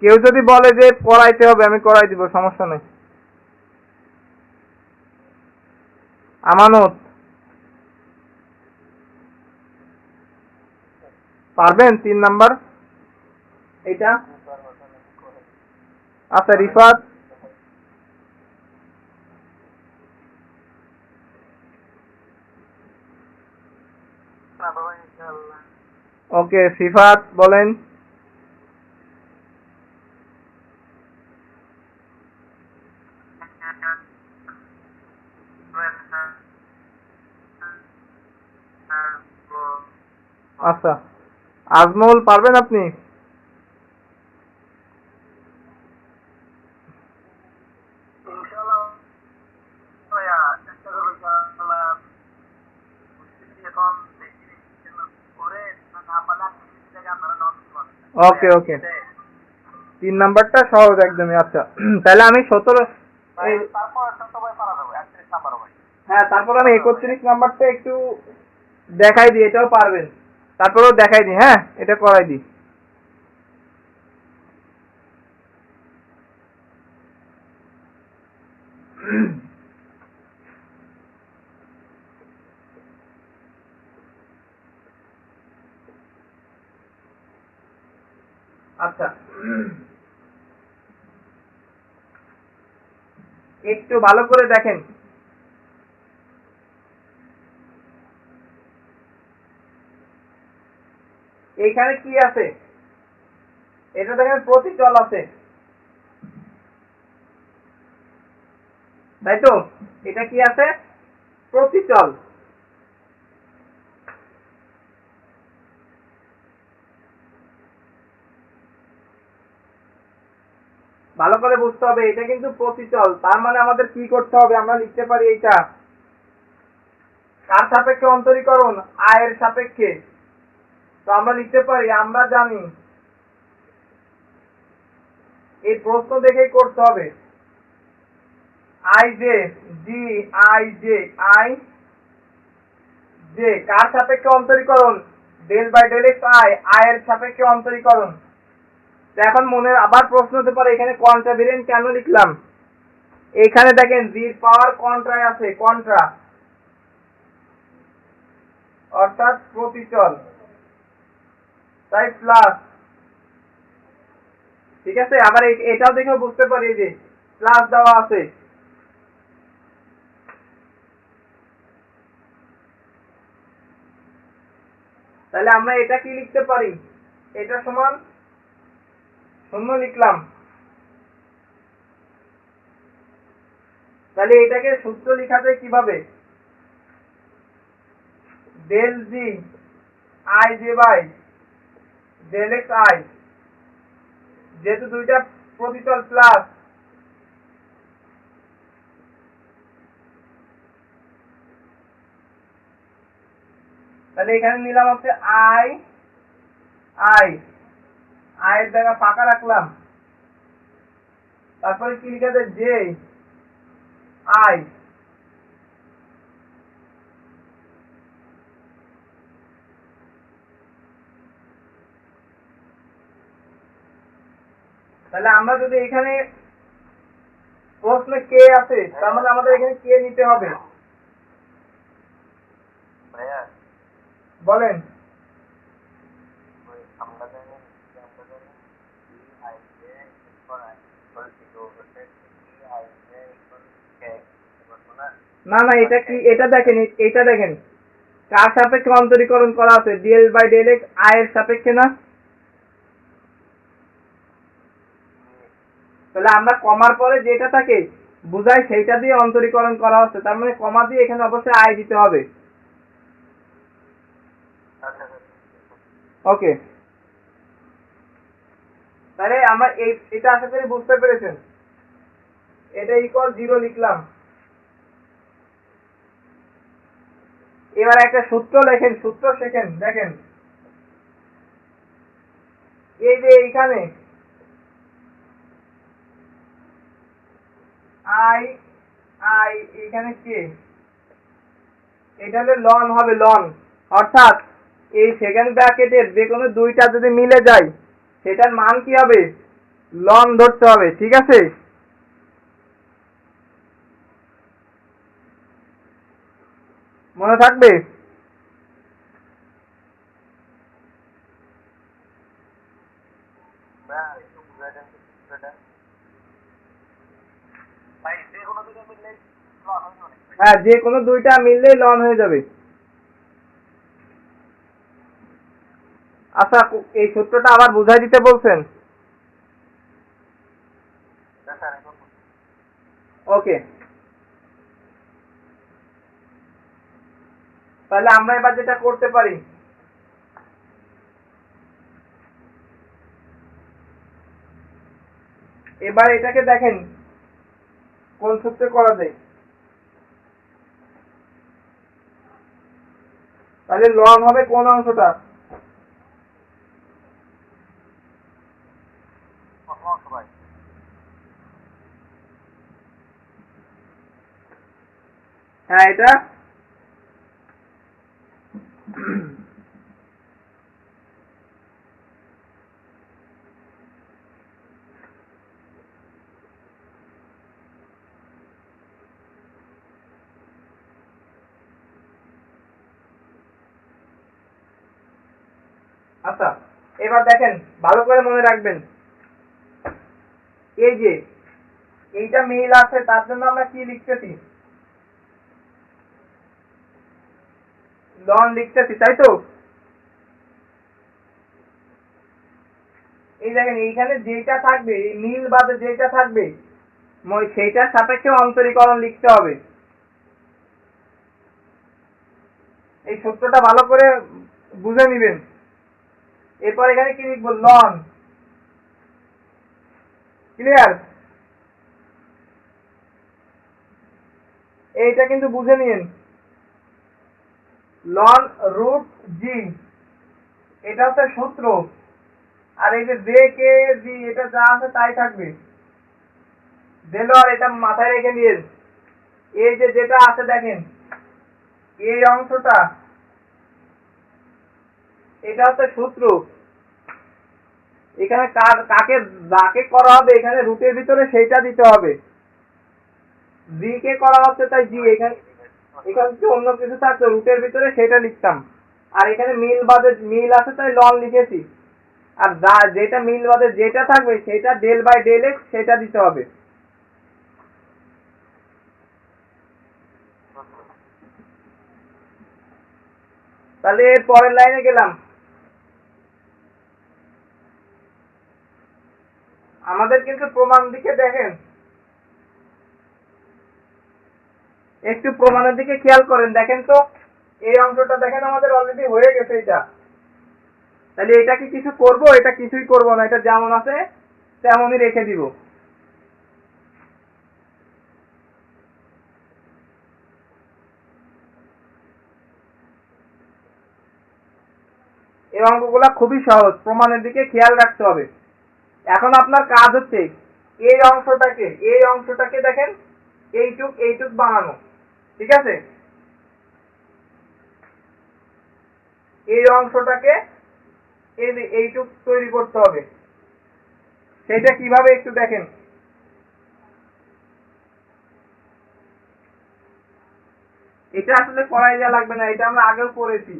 কেউ যদি বলে যে করাইতে হবে আমি করাই দিব, সমস্যা নেই। আমানত, পারবেন 3 নাম্বার এটা? আচ্ছা রিফাত, ওকে সিফাত বলেন। আচ্ছা আজমল পারবেন আপনি? ওকে ওকে 3 নাম্বারটা সহজ একদমই। আচ্ছা তাহলে আমি 17, হ্যাঁ তারপর আমি 31 নাম্বারটা একটু দেখাই দিই, এটাও পারবেন। তারপরেও দেখাই দিই, হ্যাঁ এটা করাই দিই। আচ্ছা একটু ভালো করে দেখেন। এইখানে কি আছে? এটা দেখেন প্রতিচল আছে, তাই তো? এটা কি আছে? প্রতিচল। ভালো করে বুঝতে হবে, এটা কিন্তু প্রতিচল। তার মানে আমাদের কি করতে হবে? আমরা লিখতে পারি এটা কার সাপেক্ষে অন্তরীকরণ? আয়ের সাপেক্ষে। তো আমরা লিখতে পারি, আমরা জানি, এই প্রশ্ন দেখেই করতে হবে, i j G I j i j কার সাপেক্ষে অন্তরীকরণ? Del by del x i, আয়ের সাপেক্ষে অন্তরীকরণ। তো এখন মনে আবার প্রশ্ন হতে পারে এখানে কন্ট্রাভেরিয়েন্ট কেন লিখলাম? এখানে দেখেন জির পাওয়ার কন্ট্রায় আছে, কন্ট্রা অর্থাৎ প্রতিচল, তাই প্লাস। ঠিক আছে, আবার এটাও দেখে বুঝতে পারি যে প্লাস দেওয়া আছে। তাহলে আমরা এটা কি লিখতে পারি? এটা সমান 0 লিখলাম। তাহলে এটাকে সূত্র লেখা যায় কিভাবে? Del G I J by del x I, যেহেতু দুইটা প্রতিচল প্লাস, তাহলে এখানে নিলাম হচ্ছে আই আই, আয়ের জায়গা ফাঁকা রাখলাম। তারপরে কি লিখা যায়? J I. তাহলে আমরা যদি এখানে প্রশ্নে কে আছে, তার মানে আমাদের এখানে কে নিতে হবে। বলেন। না না, এটা কি? এটা দেখেন, এটা দেখেন, কার সাপেক্ষে অন্তরীকরণ করা আছে? D l by del x I এর সাপেক্ষে না? তাহলে আমরা কমার পরে যেটা থাকে বুঝাই সেইটা দিয়ে অন্তরীকরণ করা হচ্ছে, তার মানে কমা দিয়ে এখানে অবশ্যই আই দিতে হবে। আচ্ছা ওকে, তাহলে আমরা এটা আশা করি বুঝতে পেরেছেন। এটা ইকুয়াল 0 লিখলাম। এবার একটা সূত্র লেখেন, সূত্র শেখেন। দেখেন এই যে এইখানে আই আই এখানে কে, এটা হলে লন হবে, লন। অর্থাৎ এই সেকেন্ড ব্র্যাকেটের যে কোনো দুইটা যদি মিলে যায় সেটার মান কি হবে? লন ধরতে হবে, ঠিক আছে? মনে থাকবে? ভাই যে কোনো দুটো মিললে লস হবে অনেক। হ্যাঁ, যে কোনো দুইটা মিললেই লন হয়ে যাবে। আচ্ছা, এই সূত্রটা আবার বুঝাই দিতে বলছেন? ওকে, তাহলে আমরা এবার যেটা করতে পারি, এবার এটাকে দেখেন কোন সূত্রে করা যায়। তাহলে লন হবে কোন অংশটা? ভাই হ্যাঁ, এটা আচ্ছা, এবার দেখেন ভালো করে মনে রাখবেন, এই যে এইটা মিল আছে তার জন্য আমরা কি লিখতেছি? লন লিখতেছি, তাই তো? এই দেখেন এইখানে যেটা থাকবে, এই মিল বাদে যেটা থাকবে সেইটার সাপেক্ষে অন্তরীকরণ লিখতে হবে। এই সূত্রটা ভালো করে বুঝে নিবেন। এরপর এখানে কি লিখবো? লন। ক্লিয়ার? এইটা কিন্তু বুঝে নিন, লন রুট জি, এটা হচ্ছে সূত্র। আর এই যে জে কে জি, এটা যা আছে তাই থাকবে। দিল, আর এটা মাথায় রেখে নিন। এই যে যেটা আছে দেখেন, এই অংশটা, এটা হচ্ছে সূত্র। এখানে কাকে যাকে করা হবে এখানে রুটের ভিতরে সেইটা দিতে হবে। জি কে করা হচ্ছে তাই জি, এখানে যদি অন্য কিছু থাকতো রুটের ভিতরে সেটা লিখতাম। আর এখানে মিল বাদে মিল আছে তাই লন লিখেছি। আর যেটা মিল বাদে যেটা থাকবে সেটা ডেল বাই ডেল এক্স সেটা দিতে হবে। তাহলে এর পরের লাইনে গেলাম। আমাদের কিন্তু প্রমাণ দিকে দেখেন, একটু প্রমাণের দিকে খেয়াল করেন। দেখেন তো এই অংশটা দেখেন আমাদের অলরেডি হয়ে গেছে এটা। তাহলে এটা কি কিছু করব? এটা কিছুই করব না, এটা যেমন আছে তেমনই রেখে দিব। এই অঙ্কগুলা খুবই সহজ, প্রমাণের দিকে খেয়াল রাখতে হবে। এখন আপনার কাজ হচ্ছে এই অংশটাকে দেখেন এইটুক বানানো, ঠিক আছে? এই অংশটাকে এইটুক তৈরি করতে হবে। সেটা কিভাবে একটু দেখেন। এটা আসলে করাই দেওয়া লাগবে না, এটা আমরা আগেও করেছি।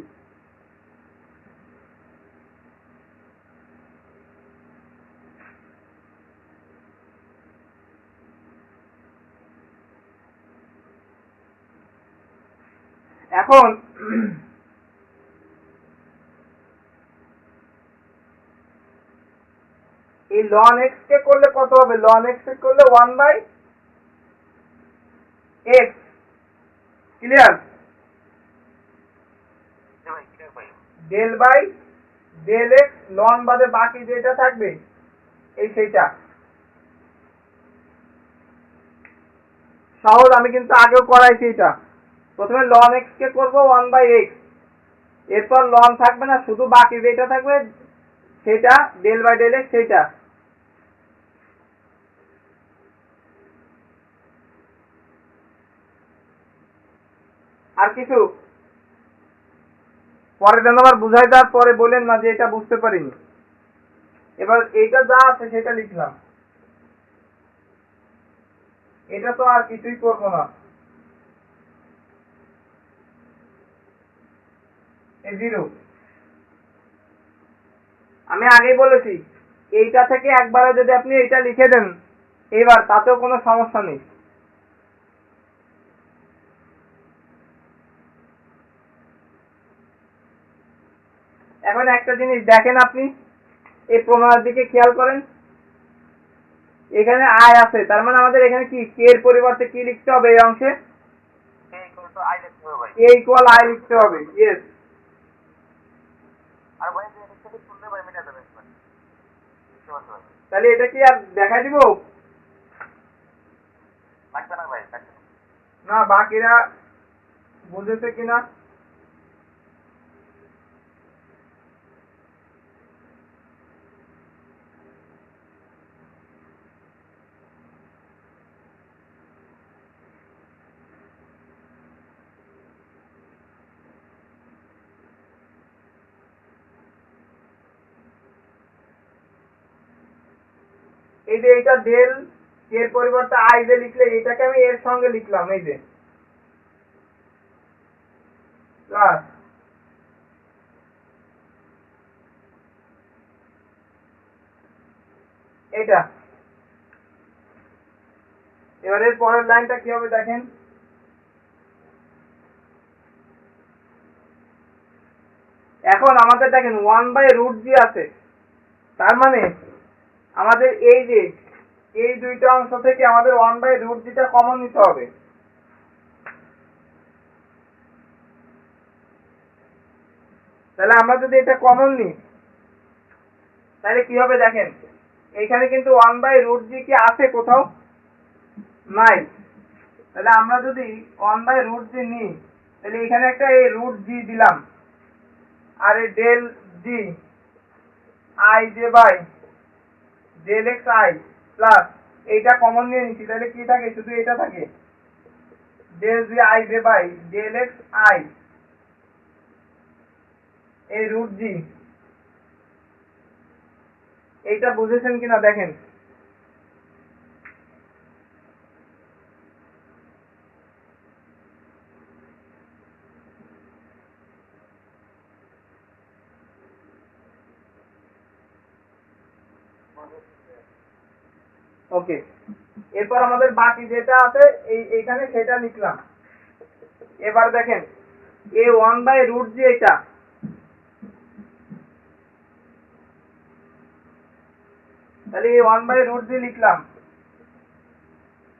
এখন এই ln x কে করলে কত হবে? ln x কে করলে 1/x। Clear? Del by del x লন বাদে বাকি যেটা থাকবে এই সেইটা। সহজ, আমি কিন্তু আগেও করাইছি এটা। প্রথমে ln x কে করব 1/x, এরপর লন থাকবে না, শুধু বাকি যেটা থাকবে সেটা ডেল বাই ডেল এক্স সেটা। আর কিছু পরে যেন আবার বুঝাই দেওয়ার পরে বলেন না যে এটা বুঝতে পারিনি। এবার এইটা যা আছে সেটা লিখলাম, এটা তো আর কিছুই করব না। জিরো, আমি আগেই বলেছি এইটা থেকে একবারে যদি আপনি এইটা লিখে দেন এবার তাতেও কোনো সমস্যা নেই। এখন একটা জিনিস দেখেন, আপনি এই প্রমাণের দিকে খেয়াল করেন, এখানে আই আছে, তার মানে আমাদের এখানে কি কে এর পরিবর্তে কি লিখতে হবে? এই অংশে কে ইকুয়াল আই লিখতে হবে। ইয়েস। তাহলে এটা কি আর দেখাই দিব? না, বাকিরা বুঝেছে কিনা? এই যে এটা ডেল এর পরিবর্তে আই যে লিখলে এটাকে আমি এর সঙ্গে লিখলাম, এই যে প্লাস এটা। এবার এর পরের লাইনটা কি হবে দেখেন, এখন আমাদের দেখেন 1/√g আছে, তার মানে আমাদের এই যে এই দুইটা অংশ থেকে আমাদের 1/√g টা কমন নিতে হবে। তাহলে আমরা যদি এটা কমন নিই তাহলে কি হবে দেখেন, এইখানে কিন্তু 1/√g কি আছে? কোথাও নাই। তাহলে আমরা যদি 1/√g নিই তাহলে এখানে একটা এই √g দিলাম, আর এই del G I J by del x I plus এইটা কমন নিয়ে নিচ্ছি, তাহলে কি থাকে? শুধু এটা থাকে, del G I J by del x I এই √g। এইটা বুঝেছেন কিনা দেখেন। ওকে, এরপর আমাদের বাকি যেটা আছে এইখানে সেটা লিখলাম। এবার দেখেন এ 1/√g এটা, তাহলে এই 1/√g লিখলাম।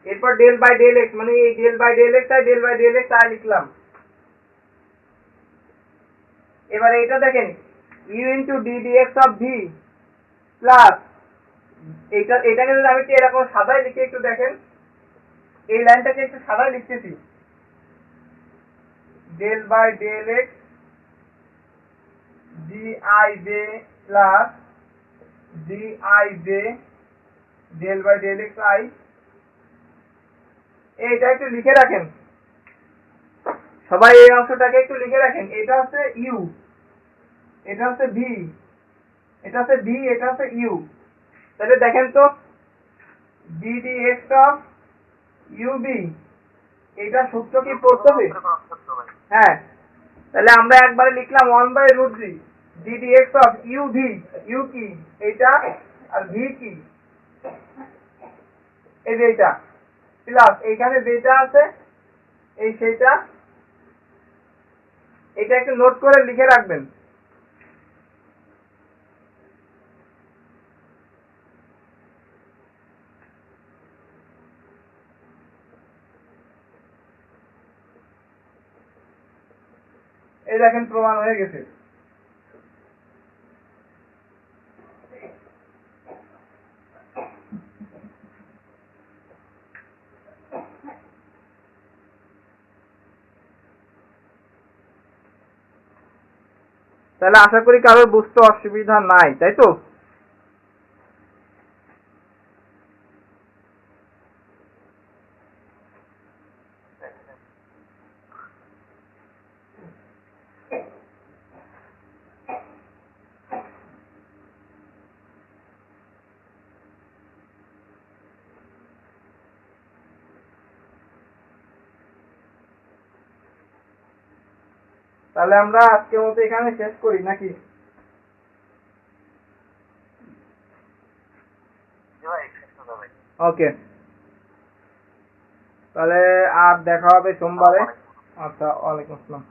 এরপর ডেল বাই ডেল এক্স, মানে এই ডেল বাই ডেল এক্স আর ডেল বাই ডেল এক্স আর লিখলাম। এবার এটা দেখেন u into d dx of v plus এটাকে যদি আমি এরকম সাদায় লিখে একটু দেখেন, এই লাইনটাকে একটু সাদায় লিখতেছি, del by del x D I J plus D I J del by del x I. এইটা একটু লিখে রাখেন সবাই, এই অংশটাকে একটু লিখে রাখেন। এটা হচ্ছে ইউ, এটা হচ্ছে ভি, এটা হচ্ছে ভি, এটা হচ্ছে ইউ। তাহলে দেখেন তো D D x of U V, এইটা সূত্র কি পড়তে হবে? হ্যাঁ, তাহলে আমরা একবারে লিখলাম 1/√g D D x of U V. U কি? এইটা, আর ভি কি? এই যে এইটা, প্লাস এইখানে যেটা আছে এই সেইটা। এটা একটু নোট করে লিখে রাখবেন। এই দেখেন প্রমাণ হয়ে গেছে। তাহলে আশা করি কারোর বুঝতে অসুবিধা নাই, তাই তো? তাহলে আমরা আজকের মতো এখানে শেষ করি নাকি? জি ভাই, শেষ করতে হবে। ওকে, তাহলে আর দেখা হবে সোমবারে। আসসালামু আলাইকুম। আচ্ছা, ওয়ালাইকুম আসসালাম।